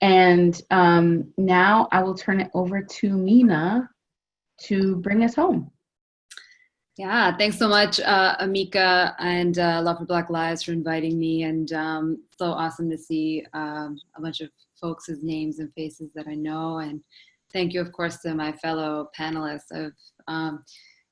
And now I will turn it over to Mina to bring us home. Yeah, thanks so much, Amika and Love for Black Lives for inviting me. And so awesome to see a bunch of folks' names and faces that I know. And thank you, of course, to my fellow panelists.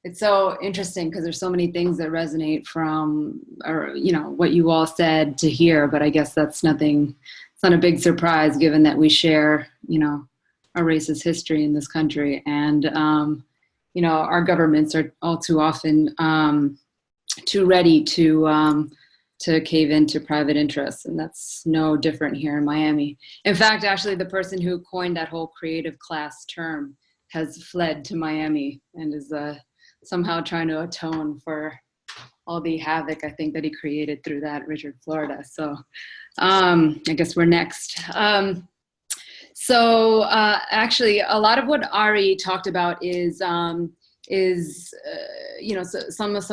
It's so interesting because there's so many things that resonate from, or what you all said to hear. But I guess that's nothing. It's not a big surprise given that we share, a racist history in this country. And our governments are all too often too ready to cave into private interests, and that's no different here in Miami. In fact, actually, the person who coined that whole creative class term has fled to Miami and is somehow trying to atone for all the havoc I think that he created through that, Richard Florida. So I guess we're next. So actually, a lot of what Ari talked about is some of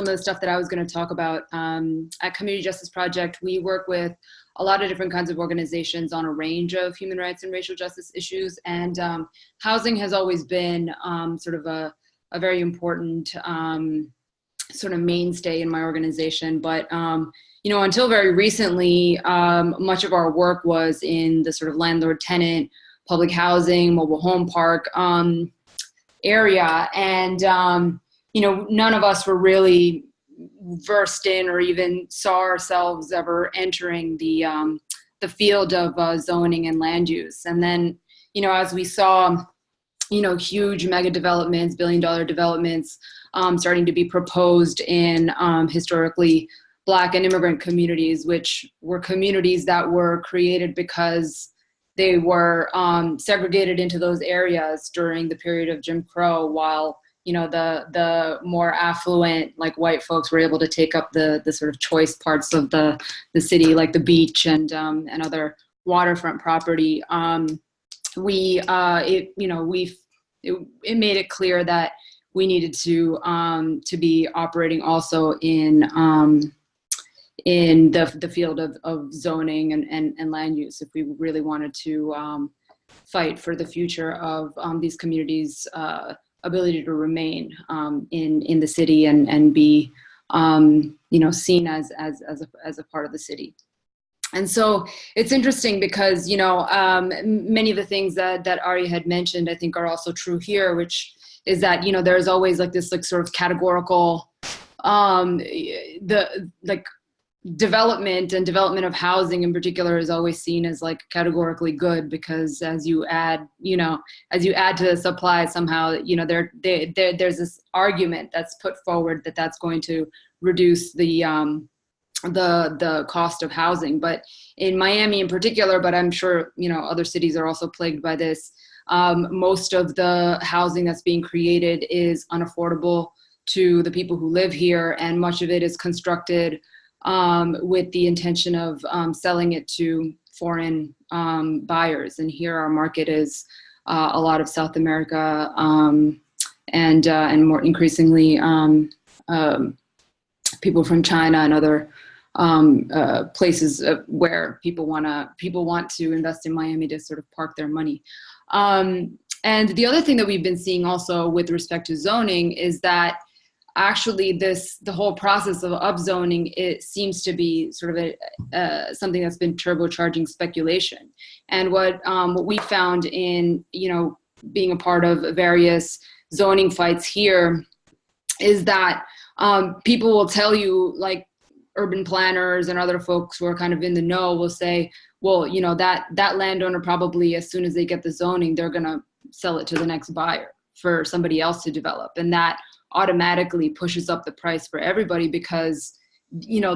the stuff that I was going to talk about. At Community Justice Project, we work with a lot of different kinds of organizations on a range of human rights and racial justice issues, and housing has always been sort of a very important sort of mainstay in my organization. But until very recently, much of our work was in the sort of landlord-tenant, public housing, mobile home park area. And, none of us were really versed in or even saw ourselves ever entering the field of zoning and land use. And then, as we saw, huge mega developments, billion-dollar developments starting to be proposed in historically Black and immigrant communities, which were communities that were created because they were segregated into those areas during the period of Jim Crow, while the more affluent, like white folks, were able to take up the sort of choice parts of the city, like the beach and other waterfront property. It made it clear that we needed to be operating also in the field of zoning and land use if we really wanted to fight for the future of these communities' ability to remain in the city and be seen as a part of the city. And so it's interesting because many of the things that Ari had mentioned I think are also true here, which is that there's always like this like sort of categorical development of housing in particular is always seen as like categorically good, because as you add to the supply, somehow there's this argument that's put forward that that's going to reduce the cost of housing. But in Miami in particular, but I'm sure other cities are also plagued by this, most of the housing that's being created is unaffordable to the people who live here, and much of it is constructed with the intention of selling it to foreign buyers. And here our market is a lot of South America and more increasingly people from China and other places where people want to invest in Miami to sort of park their money. And the other thing that we've been seeing also with respect to zoning is that actually the whole process of upzoning, it seems to be sort of something that's been turbocharging speculation. And what we found in being a part of various zoning fights here is that people will tell you, like urban planners and other folks who are kind of in the know will say, well, that landowner probably, as soon as they get the zoning, they're going to sell it to the next buyer for somebody else to develop. And that automatically pushes up the price for everybody, because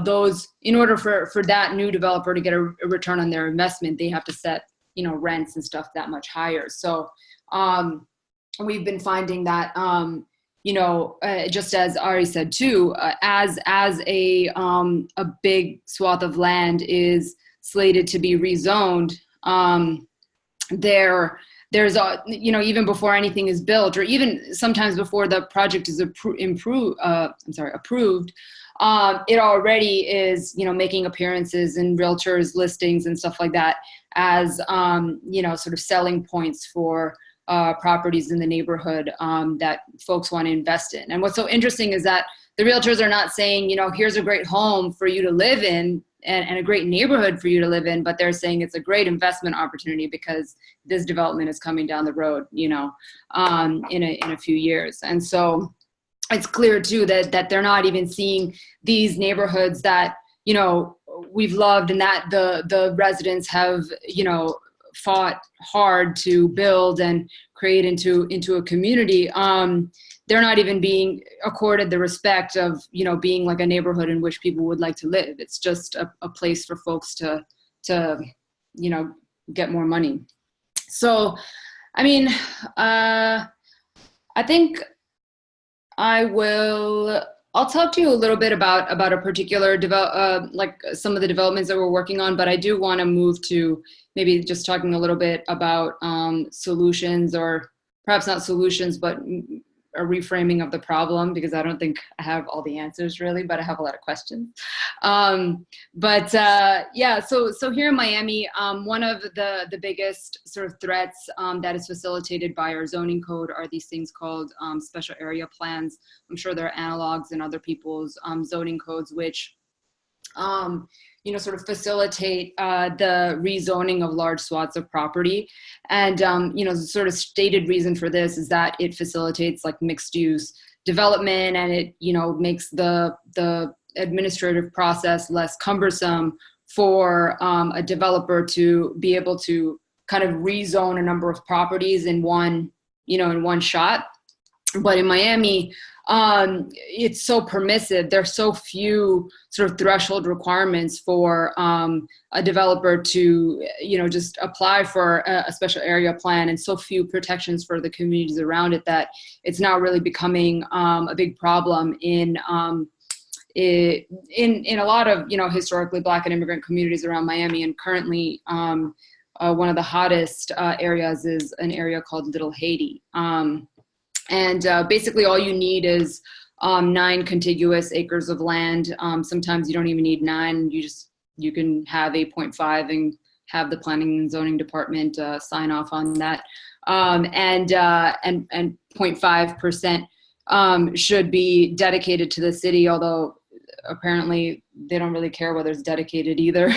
those, in order for that new developer to get a return on their investment, they have to set rents and stuff that much higher. So we've been finding that just as Ari said too, as a big swath of land is slated to be rezoned, there there's a, you know, even before anything is built, or even sometimes before the project is approved, it already is, you know, making appearances in realtors listings and stuff like that as, you know, sort of selling points for properties in the neighborhood that folks want to invest in. And what's so interesting is that the realtors are not saying, you know, here's a great home for you to live in and a great neighborhood for you to live in, but they're saying it's a great investment opportunity because this development is coming down the road, you know, in a few years. And so it's clear too that they're not even seeing these neighborhoods that, you know, we've loved and that the residents have, you know, fought hard to build and create into a community. They're not even being accorded the respect of, you know, being like a neighborhood in which people would like to live. It's just a place for folks to, you know, get more money. So, I mean, I think I'll talk to you a little bit about a particular like some of the developments that we're working on, but I do want to move to maybe just talking a little bit about solutions, or perhaps not solutions, but a reframing of the problem, because I don't think I have all the answers really, but I have a lot of questions. Yeah, so here in Miami, one of the biggest sort of threats that is facilitated by our zoning code are these things called special area plans. I'm sure there are analogs in other people's zoning codes, which you know, sort of facilitate the rezoning of large swaths of property. And, you know, the sort of stated reason for this is that it facilitates like mixed use development, and it, you know, makes the administrative process less cumbersome for a developer to be able to kind of rezone a number of properties in one shot. But in Miami, it's so permissive. There's so few sort of threshold requirements for a developer to, you know, just apply for a special area plan, and so few protections for the communities around it that it's now really becoming a big problem in a lot of, you know, historically Black and immigrant communities around Miami. And currently, one of the hottest areas is an area called Little Haiti. And basically all you need is 9 contiguous acres of land. Sometimes you don't even need 9. You can have 8.5 and have the planning and zoning department sign off on that. And 0.5% should be dedicated to the city, although apparently they don't really care whether it's dedicated either,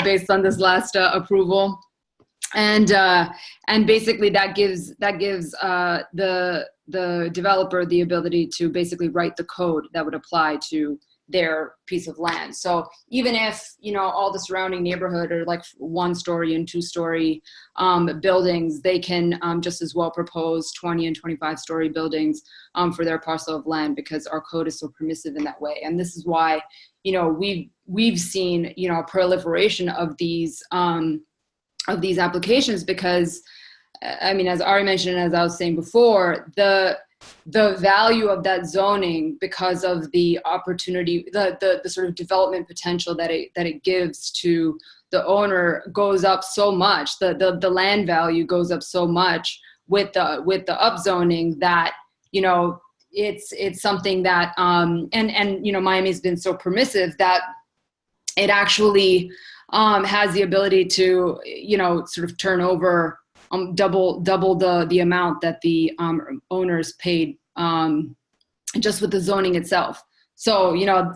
based on this last approval. And basically that gives the developer the ability to basically write the code that would apply to their piece of land. So even if, you know, all the surrounding neighborhood are like 1-story and 2-story buildings, they can just as well propose 20 and 25-story buildings for their parcel of land, because our code is so permissive in that way. And this is why, you know, we've seen, you know, a proliferation of these applications, because I mean, as Ari mentioned, as I was saying before, the value of that zoning, because of the opportunity, the sort of development potential that it gives to the owner, goes up so much. The land value goes up so much with the upzoning that, you know, it's something that and you know, Miami's been so permissive that it actually has the ability to, you know, sort of turn over double the amount that the owners paid just with the zoning itself. So, you know,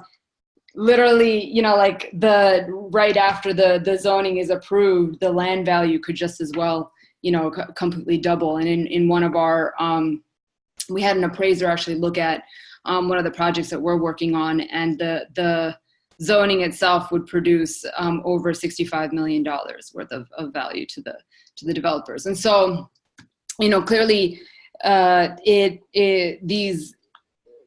literally, you know, like right after the zoning is approved, the land value could just as well, you know, completely double. And in one of our, we had an appraiser actually look at one of the projects that we're working on, and the zoning itself would produce over $65 million worth of value to the developers. And so, you know, clearly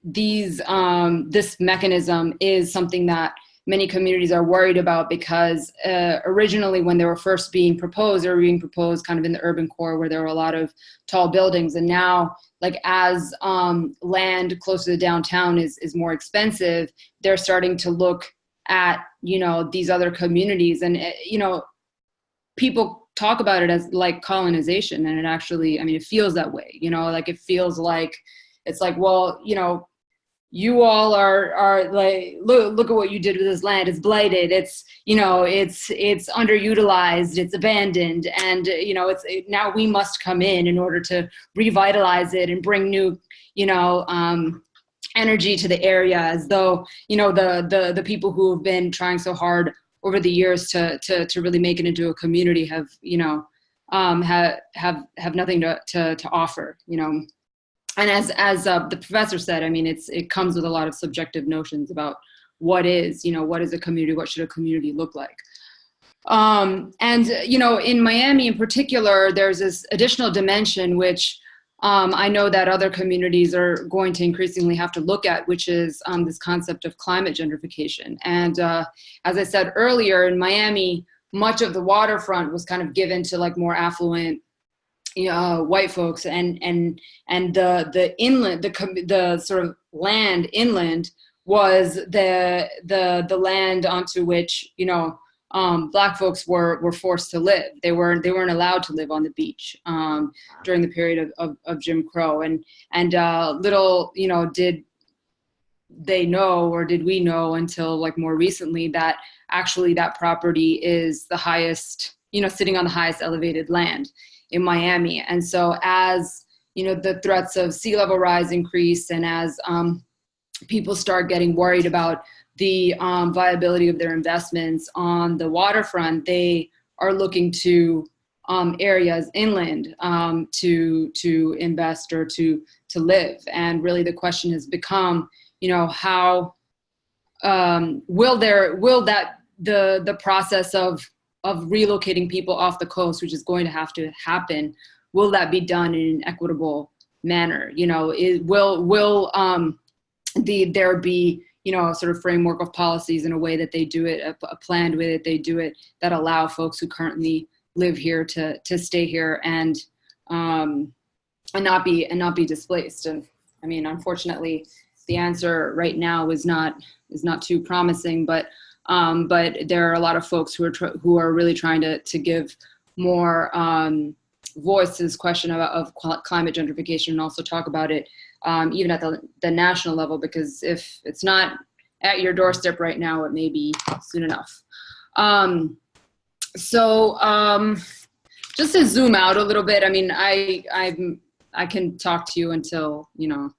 this mechanism is something that many communities are worried about, because originally when they were first being proposed, they were being proposed kind of in the urban core where there were a lot of tall buildings. And now, like, as land close to the downtown is more expensive, they're starting to look at, you know, these other communities. And, you know, people talk about it as like colonization, and it actually, I mean, it feels that way, you know, like it feels like, it's like, well, you know, you all are like, look at what you did with this land. It's blighted. It's, you know, it's underutilized. It's abandoned. And, you know, now we must come in order to revitalize it and bring new, you know, energy to the area, as though, you know, the people who have been trying so hard over the years to really make it into a community have, you know, have nothing to offer, you know. And as the professor said, I mean, it comes with a lot of subjective notions about what is, you know, what is a community, what should a community look like. And, you know, in Miami in particular, there's this additional dimension which I know that other communities are going to increasingly have to look at, which is this concept of climate gentrification. And as I said earlier, in Miami, much of the waterfront was kind of given to like more affluent white folks, and the inland, the sort of land inland was the land onto which, you know, Black folks were forced to live. They weren't allowed to live on the beach during the period of Jim Crow, and little, you know, did they know, or did we know until like more recently, that actually that property is the highest, you know, sitting on the highest elevated land in Miami. And so as, you know, the threats of sea level rise increase, and as people start getting worried about the viability of their investments on the waterfront, they are looking to areas inland to invest or to live. And really the question has become, you know, how will the process of relocating people off the coast, which is going to have to happen, will that be done in an equitable manner? You know, will there be, you know, a sort of framework of policies in a way that they do it, a planned way that they do it, that allow folks who currently live here to stay here and not be displaced? And I mean, unfortunately, the answer right now is not too promising, but there are a lot of folks who are really trying to give more voice to this question of climate gentrification, and also talk about it even at the national level, because if it's not at your doorstep right now, it may be soon enough. Just to zoom out a little bit, I mean, I can talk to you until, you know,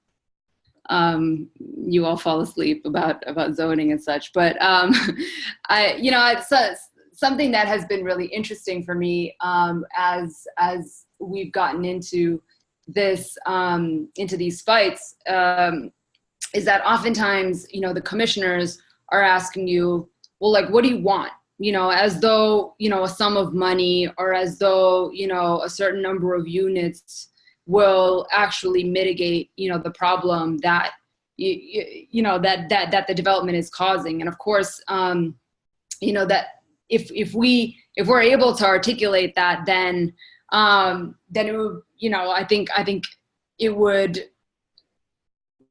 you all fall asleep about zoning and such, but it's something that has been really interesting for me as we've gotten into this into these fights, is that oftentimes, you know, the commissioners are asking you, well, like, what do you want? You know, as though, you know, a sum of money, or as though, you know, a certain number of units will actually mitigate, you know, the problem that you know that the development is causing. And of course, you know, that if we're able to articulate that, then it would, you know, I think it would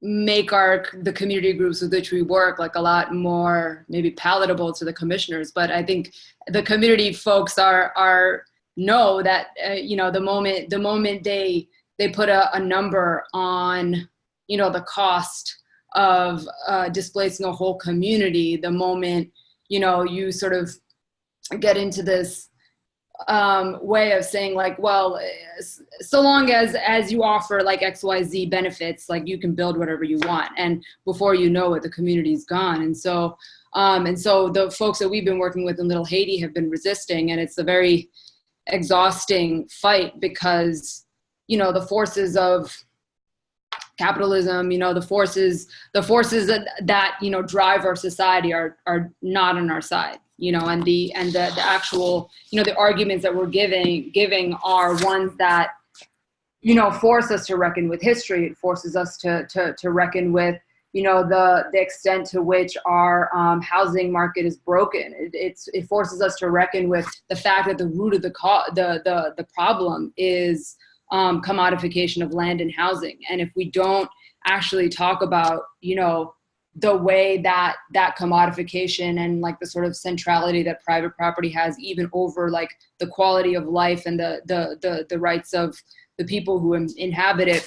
make the community groups with which we work like a lot more maybe palatable to the commissioners. But I think the community folks know that you know, the moment they put a number on, you know, the cost of displacing a whole community, the moment, you know, you sort of get into this way of saying like, well, so long as you offer like XYZ benefits, like you can build whatever you want, and before you know it, the community's gone. And so the folks that we've been working with in Little Haiti have been resisting, and it's a very exhausting fight, because, you know, the forces of capitalism, you know, the forces that you know, drive our society are not on our side, you know, and the actual, you know, the arguments that we're giving are ones that, you know, force us to reckon with history. It forces us to reckon with, you know, the extent to which our housing market is broken. It forces us to reckon with the fact that the root of the problem is commodification of land and housing. And if we don't actually talk about, you know, the way that commodification and like the sort of centrality that private property has even over like the quality of life and the rights of the people who inhabit it,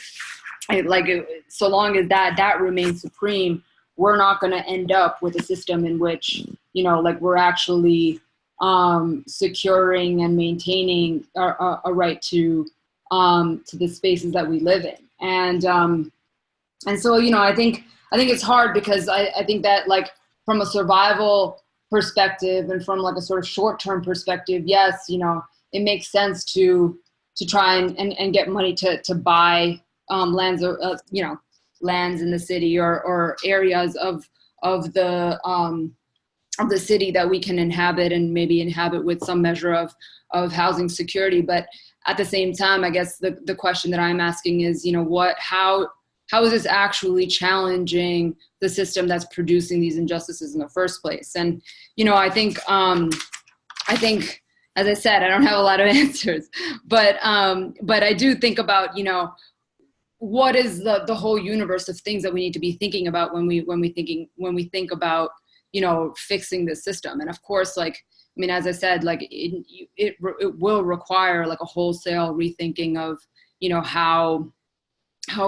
so long as that remains supreme, we're not going to end up with a system in which, you know, like we're actually securing and maintaining a right to the spaces that we live in. And so, you know, I think it's hard because I think that like from a survival perspective and from like a sort of short-term perspective, yes, you know, it makes sense to try and get money to buy lands, you know, lands in the city or areas of the city that we can inhabit and maybe inhabit with some measure of housing security. But at the same time, I guess the question that I'm asking is, you know, how is this actually challenging the system that's producing these injustices in the first place? And, you know, I think, as I said, I don't have a lot of answers, but I do think about, you know, what is the whole universe of things that we need to be thinking about when we think about, you know, fixing this system. And of course, like, I mean, as I said, like it will require like a wholesale rethinking of, you know, how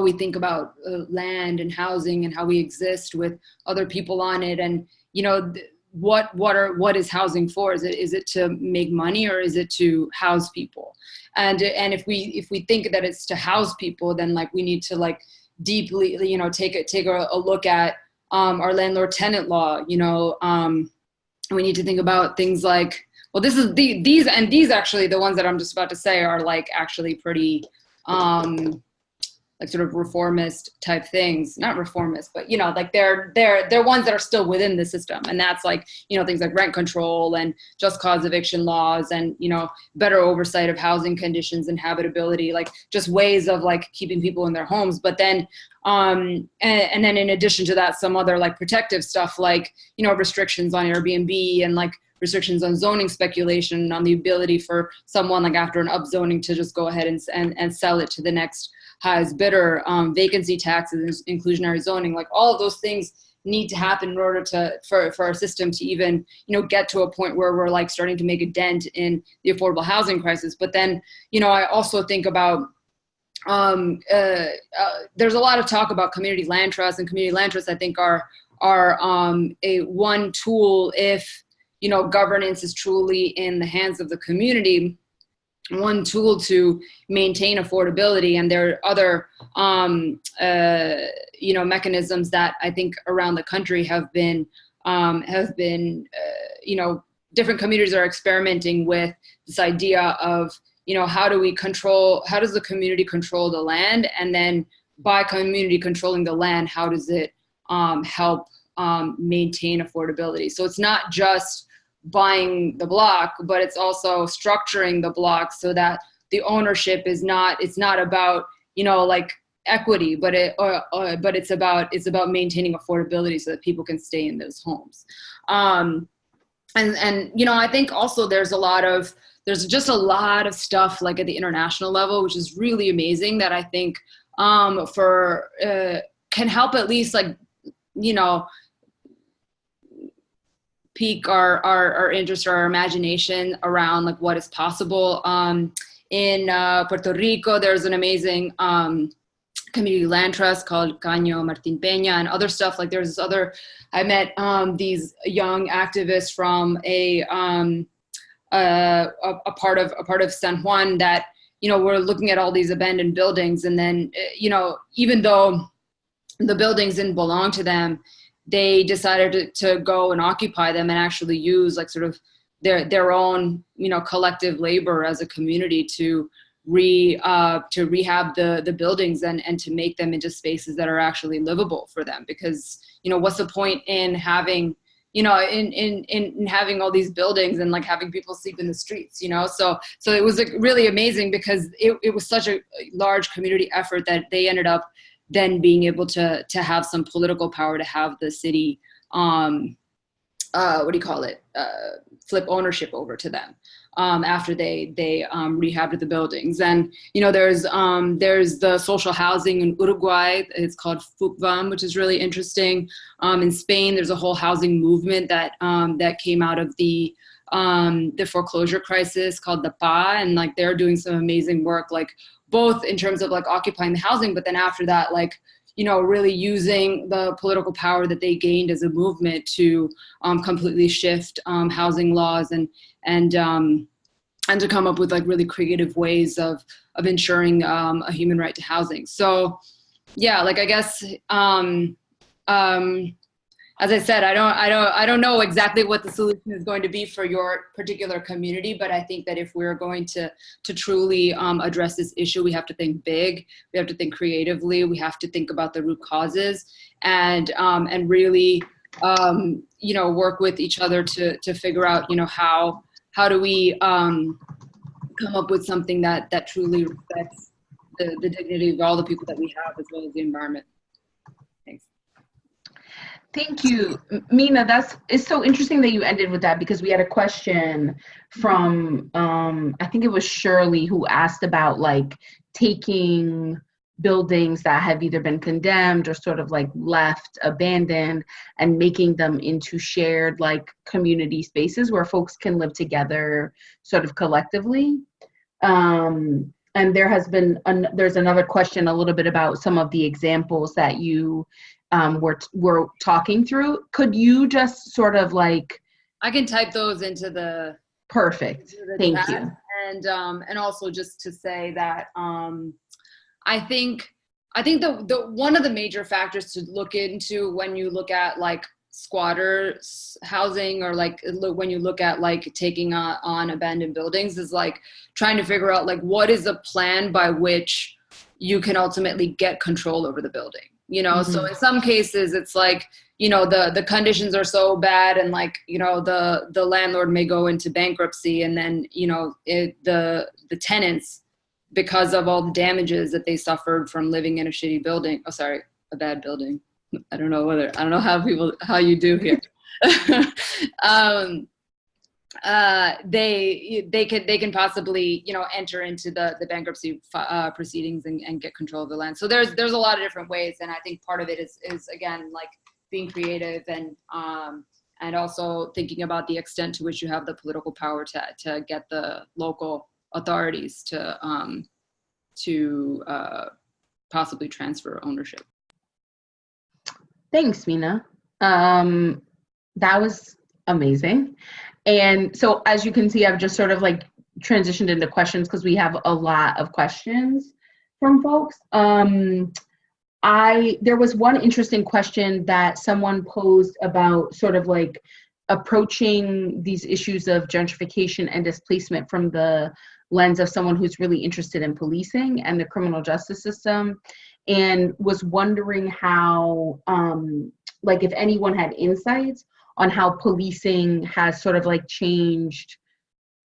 we think about land and housing and how we exist with other people on it. And, you know, what is housing for? Is it to make money or is it to house people? And if we think that it's to house people, then like we need to like deeply, you know, take a look at our landlord tenant law. You know, we need to think about things like, well, this is these actually, the ones that I'm just about to say are like actually pretty like sort of reformist type things, not reformist, but, you know, like they're ones that are still within the system. And that's like, you know, things like rent control and just cause eviction laws and, you know, better oversight of housing conditions and habitability, like just ways of like keeping people in their homes. But then, and then in addition to that, some other like protective stuff, like, you know, restrictions on Airbnb and like restrictions on zoning speculation, on the ability for someone like after an upzoning to just go ahead and sell it to the next highest bidder, vacancy taxes, inclusionary zoning, like all of those things need to happen in order for our system to even, you know, get to a point where we're like starting to make a dent in the affordable housing crisis. But then, you know, I also think about, there's a lot of talk about community land trusts, and community land trusts I think are a one tool if, you know, governance is truly in the hands of the community, one tool to maintain affordability. And there are other, you know, mechanisms that I think around the country have been, you know, different communities are experimenting with this idea of, you know, how does the community control the land? And then by community controlling the land, how does it help maintain affordability? So it's not just buying the block, but it's also structuring the block so that the ownership is it's not about, you know, like equity, but it's about maintaining affordability so that people can stay in those homes. And you know, I think also there's just a lot of stuff like at the international level, which is really amazing, that I think can help at least like, you know, pique our interest or our imagination around like what is possible. In Puerto Rico, there's an amazing community land trust called Caño Martín Peña and other stuff. Like there's this other, I met these young activists from a part of San Juan that, you know, were looking at all these abandoned buildings, and then, you know, even though the buildings didn't belong to them, they decided to go and occupy them and actually use like sort of their own, you know, collective labor as a community to rehab the buildings and to make them into spaces that are actually livable for them. Because, you know, what's the point in having, you know, in having all these buildings and like having people sleep in the streets, you know? So it was like really amazing because it was such a large community effort that they ended up then being able to have some political power to have the city what do you call it? Flip ownership over to them after they rehabbed the buildings. And there's the social housing in Uruguay. It's called FUPVAM, which is really interesting. In Spain, there's a whole housing movement that came out of the foreclosure crisis called the PA, and like they're doing some amazing work, like both in terms of like occupying the housing, but then after that, like really using the political power that they gained as a movement to completely shift housing laws and to come up with like really creative ways of ensuring a human right to housing. So yeah, like I guess as I said, I don't know exactly what the solution is going to be for your particular community, but I think that if we're going to truly address this issue, we have to think big, we have to think creatively, we have to think about the root causes, and really work with each other to figure out how do we come up with something that truly respects the dignity of all the people that we have, as well as the environment. Thanks. Thank you, Mina. It's so interesting that you ended with that, because we had a question from I think it was Shirley, who asked about like taking buildings that have either been condemned or sort of like left abandoned and making them into shared like community spaces where folks can live together sort of collectively. And there's another question a little bit about some of the examples that you we're talking through. Could you just sort of like, I can type those into the perfect. Thank you. And also just to say that I think the one of the major factors to look into when you look at like squatter housing, or like when you look at like taking on abandoned buildings, is like trying to figure out like what is a plan by which you can ultimately get control over the building. Mm-hmm. So in some cases it's like, the conditions are so bad, and like, the landlord may go into bankruptcy, and then, the tenants, because of all the damages that they suffered from living in a shitty building, a bad building. I don't know how you do here. They can possibly enter into the bankruptcy proceedings and get control of the land. So there's a lot of different ways, and I think part of it is again like being creative and also thinking about the extent to which you have the political power to get the local authorities to possibly transfer ownership. Thanks, Mina. That was amazing. And so as you can see, I've just sort of like transitioned into questions because we have a lot of questions from folks. There was one interesting question that someone posed about sort of like approaching these issues of gentrification and displacement from the lens of someone who's really interested in policing and the criminal justice system, and was wondering how, like if anyone had insights on how policing has sort of like changed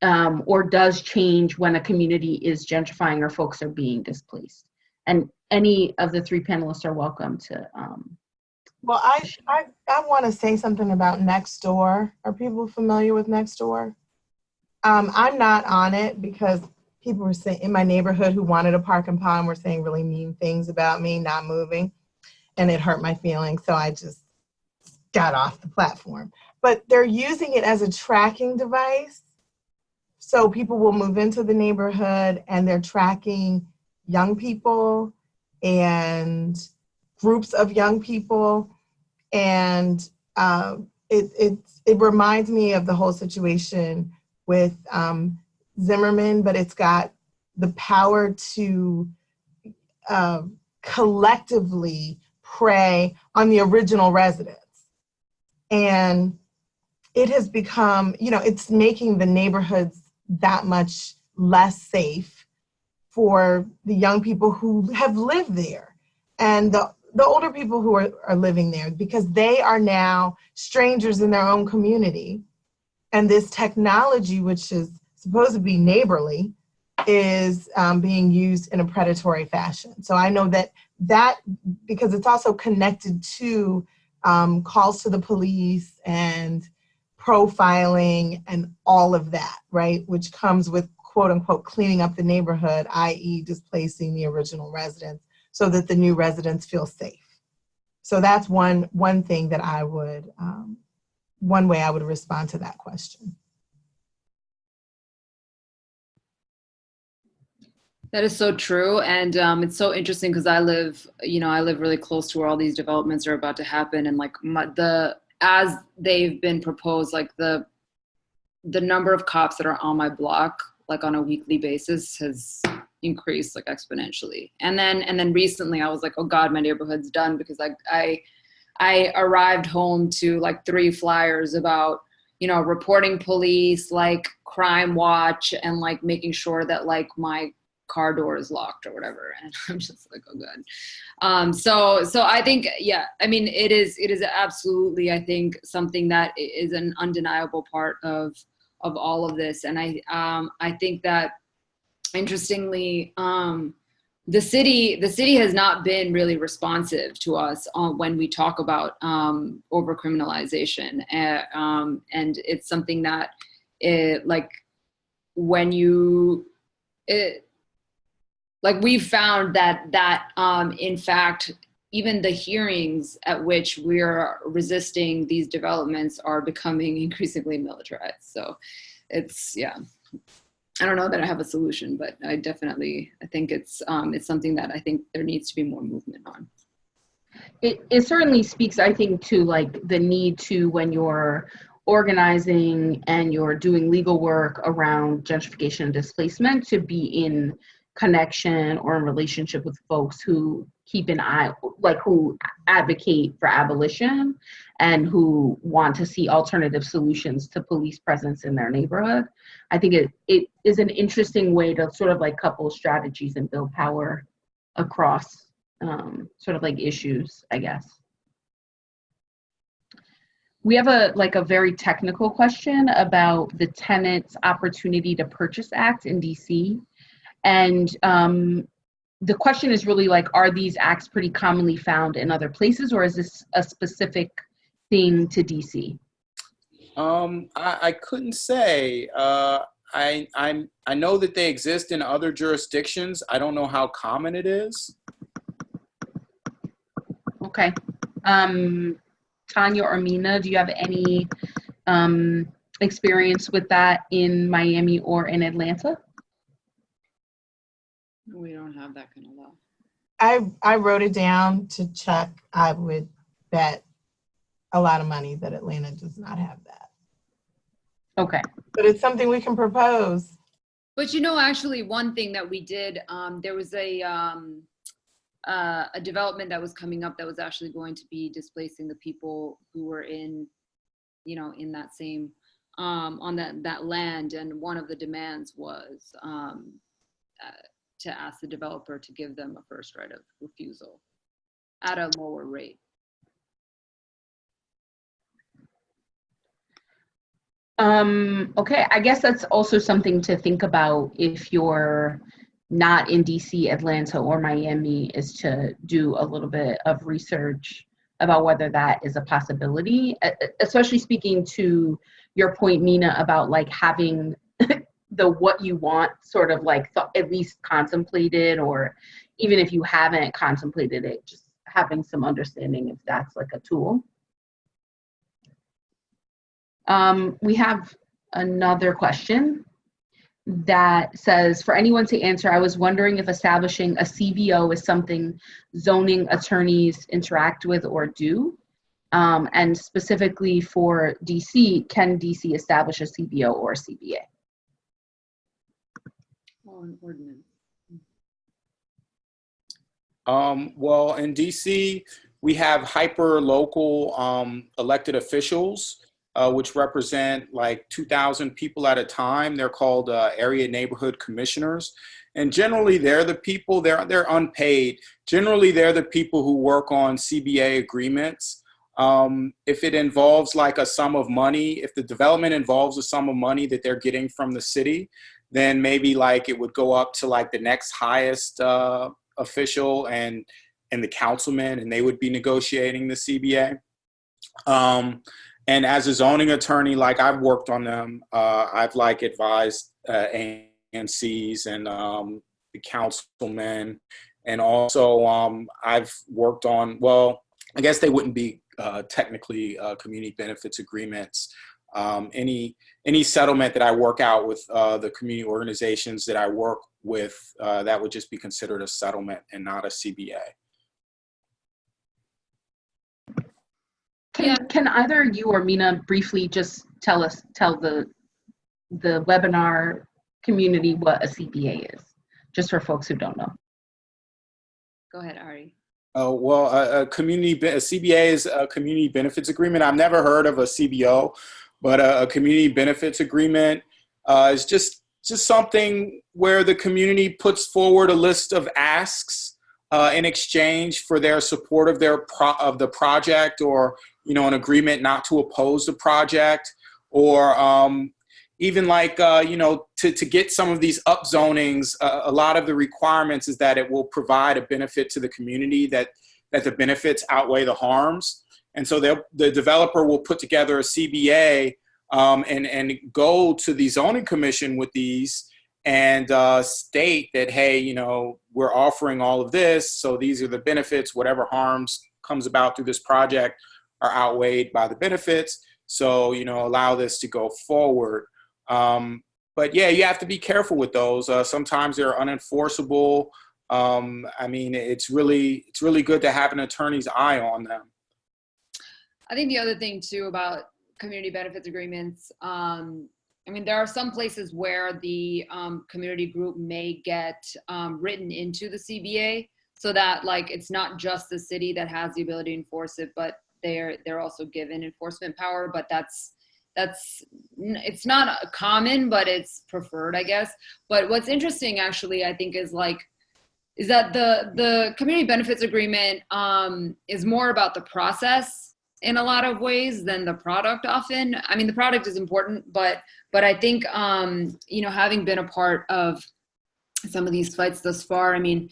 or does change when a community is gentrifying or folks are being displaced. And any of the three panelists are welcome to. Well, I want to say something about Nextdoor. Are people familiar with Nextdoor? I'm not on it because people were saying in my neighborhood who wanted a park and pond were saying really mean things about me not moving, and it hurt my feelings. So I just got off the platform. But they're using it as a tracking device. So people will move into the neighborhood and they're tracking young people and groups of young people. And it reminds me of the whole situation with Zimmerman, but it's got the power to collectively prey on the original residents. And it has become, it's making the neighborhoods that much less safe for the young people who have lived there and the older people who are living there, because they are now strangers in their own community. And this technology, which is supposed to be neighborly, is being used in a predatory fashion. So I know that because it's also connected to calls to the police and profiling and all of that, right? Which comes with quote unquote cleaning up the neighborhood, i.e. displacing the original residents so that the new residents feel safe. So that's one thing that I would, one way I would respond to that question. That is so true. And it's so interesting because I live really close to where all these developments are about to happen. And like as they've been proposed, like the number of cops that are on my block, like on a weekly basis, has increased like exponentially. And then recently I was like, oh God, my neighborhood's done, because I arrived home to like 3 flyers about, reporting police, like crime watch, and like making sure that like my car door is locked or whatever. And I'm just like, oh God. So I think, yeah, I mean, it is absolutely, I think, something that is an undeniable part of all of this. And I think that, interestingly, the city has not been really responsive to us when we talk about overcriminalization, and it's something that we've found that in fact, even the hearings at which we're resisting these developments are becoming increasingly militarized. So it's, yeah. I don't know that I have a solution, but I think it's something that I think there needs to be more movement on. It certainly speaks, I think, to like the need to, when you're organizing and you're doing legal work around gentrification and displacement, to be in connection or in relationship with folks who keep an eye, like who advocate for abolition and who want to see alternative solutions to police presence in their neighborhood. I think it is an interesting way to sort of like couple strategies and build power across sort of like issues, I guess. We have a very technical question about the Tenants Opportunity to Purchase Act in DC. And the question is really like, are these acts pretty commonly found in other places, or is this a specific thing to DC? I couldn't say. I know that they exist in other jurisdictions. I don't know how common it is. Okay. Tanya or Mina, do you have any experience with that in Miami or in Atlanta? We don't have that kind of law. I wrote it down to check. I would bet a lot of money that Atlanta does not have that. Okay. But it's something we can propose. But actually, one thing that we did, there was a development that was coming up that was actually going to be displacing the people who were in that same on that land, and one of the demands was to ask the developer to give them a first right of refusal at a lower rate. Okay, I guess that's also something to think about if you're not in DC, Atlanta, or Miami, is to do a little bit of research about whether that is a possibility, especially speaking to your point, Mina, about like having the what you want sort of like at least contemplated, or even if you haven't contemplated it, just having some understanding if that's like a tool. We have another question that says, for anyone to answer, I was wondering if establishing a CBO is something zoning attorneys interact with or do. And specifically for DC, can DC establish a CBO or a CBA? Oh, an ordinance. Well, in DC, we have hyper-local elected officials, which represent like 2,000 people at a time. They're called area neighborhood commissioners. And generally, they're the people, they're unpaid. Generally, they're the people who work on CBA agreements. If it involves like a sum of money, if the development involves a sum of money that they're getting from the city, then maybe like it would go up to like the next highest official and the councilman, and they would be negotiating the CBA. And as a zoning attorney, like I've worked on them, I've like advised ANCs and the councilmen, and also I've worked on, well, I guess they wouldn't be technically community benefits agreements. Any settlement that I work out with the community organizations that I work with, that would just be considered a settlement and not a CBA. Can either you or Mina briefly just tell the webinar community what a CBA is, just for folks who don't know? Go ahead, Ari. Oh, well, a CBA is a community benefits agreement. I've never heard of a CBO, but a community benefits agreement is just something where the community puts forward a list of asks in exchange for their support of the project, or an agreement not to oppose the project, or even like to get some of these upzonings. A lot of the requirements is that it will provide a benefit to the community, that the benefits outweigh the harms, and so the developer will put together a CBA and go to the zoning commission with these and state that, hey, we're offering all of this, so these are the benefits. Whatever harms comes about through this project are outweighed by the benefits. So, allow this to go forward. But yeah, you have to be careful with those. Sometimes they're unenforceable. I mean, it's really good to have an attorney's eye on them. I think the other thing too about community benefits agreements, I mean, there are some places where the community group may get written into the CBA, so that like it's not just the city that has the ability to enforce it, but they're also given enforcement power. But it's not common, but it's preferred, I guess. But what's interesting actually, I think, is that the community benefits agreement is more about the process in a lot of ways than the product often. I mean, the product is important, but I think, having been a part of some of these fights thus far, I mean,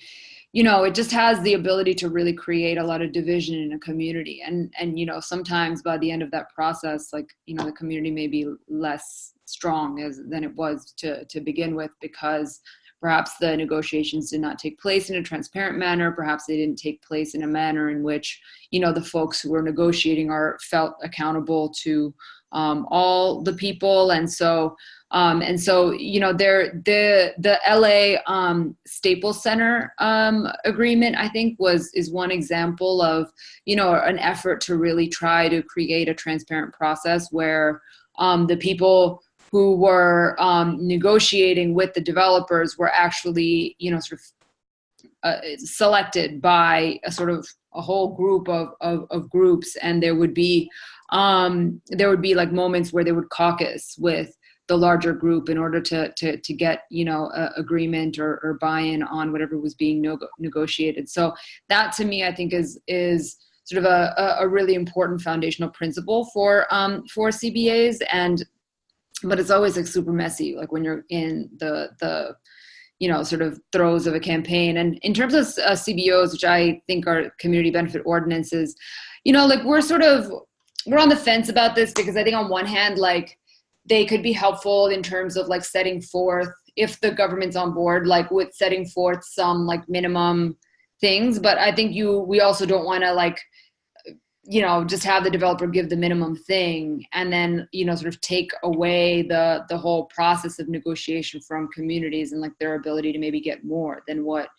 it just has the ability to really create a lot of division in a community. And sometimes by the end of that process, like, the community may be less strong than it was to begin with, because perhaps the negotiations did not take place in a transparent manner. Perhaps they didn't take place in a manner in which, the folks who were negotiating felt accountable to all the people. And so, the LA Staples Center agreement, I think, is one example of, an effort to really try to create a transparent process where the people who were negotiating with the developers were actually, selected by a whole group of groups, and there would be like moments where they would caucus with the larger group in order to get agreement or buy-in on whatever was being negotiated. So that, to me, I think is sort of a really important foundational principle for CBAs. But it's always like super messy, like when you're in the sort of throes of a campaign. And in terms of CBOs, which I think are community benefit ordinances, like we're on the fence about this, because I think on one hand, like, they could be helpful in terms of like setting forth, if the government's on board, like with setting forth some like minimum things. But I think we also don't want to like, just have the developer give the minimum thing and then, sort of take away the whole process of negotiation from communities and like their ability to maybe get more than what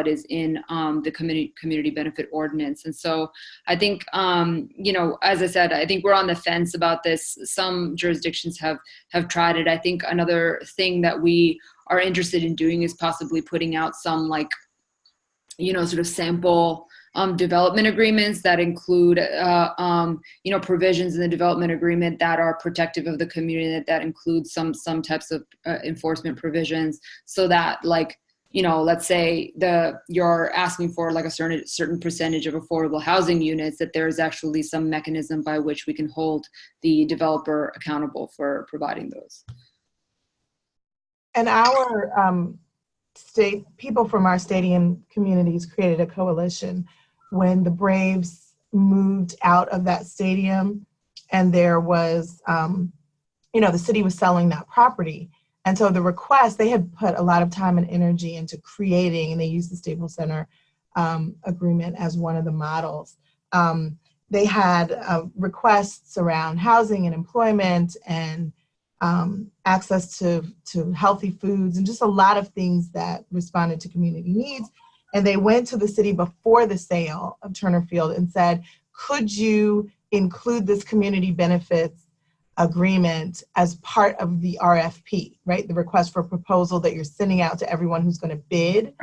is in the community benefit ordinance. And so I think, as I said, I think we're on the fence about this. Some jurisdictions have tried it. I think another thing that we are interested in doing is possibly putting out some like, sort of sample development agreements that include, provisions in the development agreement that are protective of the community, that includes some types of enforcement provisions, so that like, let's say you're asking for like a certain percentage of affordable housing units, that there's actually some mechanism by which we can hold the developer accountable for providing those. And our people from our stadium communities created a coalition when the Braves moved out of that stadium and there was, the city was selling that property. And so the request, they had put a lot of time and energy into creating, and they used the Staples Center agreement as one of the models. They had requests around housing and employment and access to healthy foods and just a lot of things that responded to community needs. And they went to the city before the sale of Turner Field and said, could you include this community benefits agreement as part of the RFP, right? The request for proposal that you're sending out to everyone who's going to bid,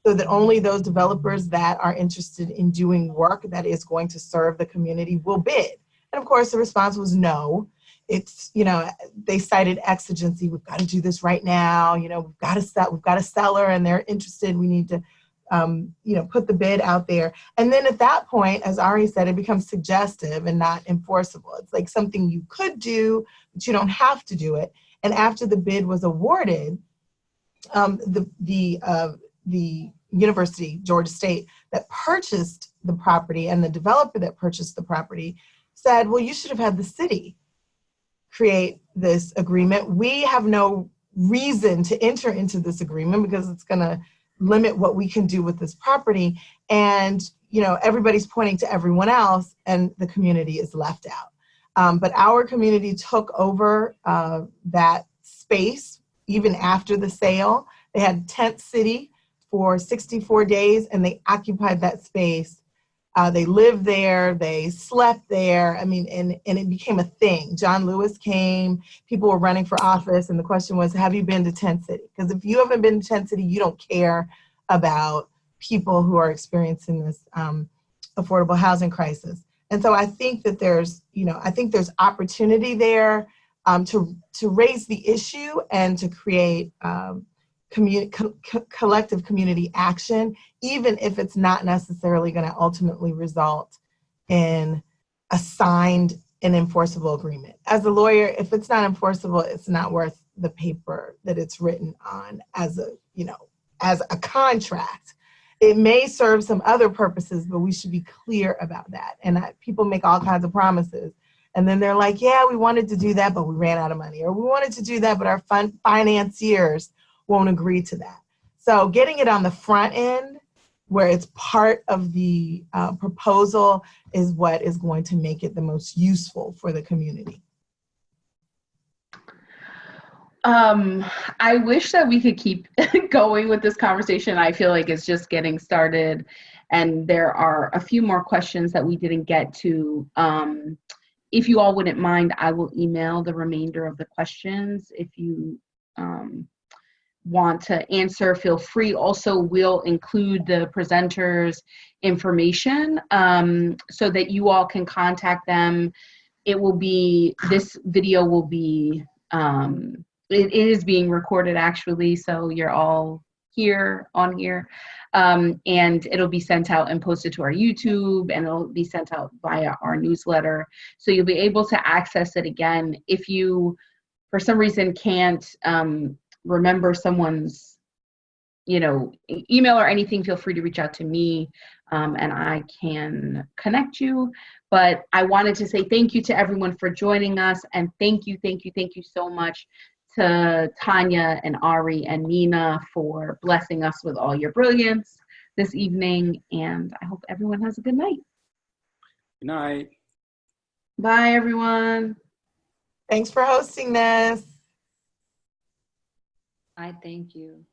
so that only those developers that are interested in doing work that is going to serve the community will bid. And of course, the response was no. It's, they cited exigency. We've got to do this right now. We've got a seller and they're interested. We need to, put the bid out there. And then at that point, as Ari said, it becomes suggestive and not enforceable. It's like something you could do, but you don't have to do it. And after the bid was awarded, the university, Georgia State, that purchased the property and the developer that purchased the property said, well, you should have had the city create this agreement. We have no reason to enter into this agreement because it's going to limit what we can do with this property. And, everybody's pointing to everyone else and the community is left out. But our community took over that space even after the sale. They had tent city for 64 days and they occupied that space. They lived there, they slept there. And it became a thing. John Lewis came, people were running for office, and the question was, have you been to Tent City? Because if you haven't been to Tent City, you don't care about people who are experiencing this affordable housing crisis. And so I think that there's opportunity there to raise the issue and to create collective community action, even if it's not necessarily going to ultimately result in a signed and enforceable agreement. As a lawyer, if it's not enforceable, it's not worth the paper that it's written on as a contract. It may serve some other purposes, but we should be clear about that. And people make all kinds of promises. And then they're like, yeah, we wanted to do that, but we ran out of money. Or we wanted to do that, but our financiers won't agree to that. So getting it on the front end, where it's part of the proposal, is what is going to make it the most useful for the community. I wish that we could keep going with this conversation. I feel like it's just getting started, and there are a few more questions that we didn't get to. If you all wouldn't mind, I will email the remainder of the questions. If you want to answer, feel free. Also, we'll include the presenters' information so that you all can contact them. This video will be, it is being recorded actually, so you're all on here, and it'll be sent out and posted to our YouTube, and it'll be sent out via our newsletter. So you'll be able to access it again. If you, for some reason, can't remember someone's, email or anything, feel free to reach out to me, and I can connect you. But I wanted to say thank you to everyone for joining us, and thank you so much to Tanya and Ari and Nina for blessing us with all your brilliance this evening, and I hope everyone has a good night. Good night. Bye, everyone. Thanks for hosting this. I thank you.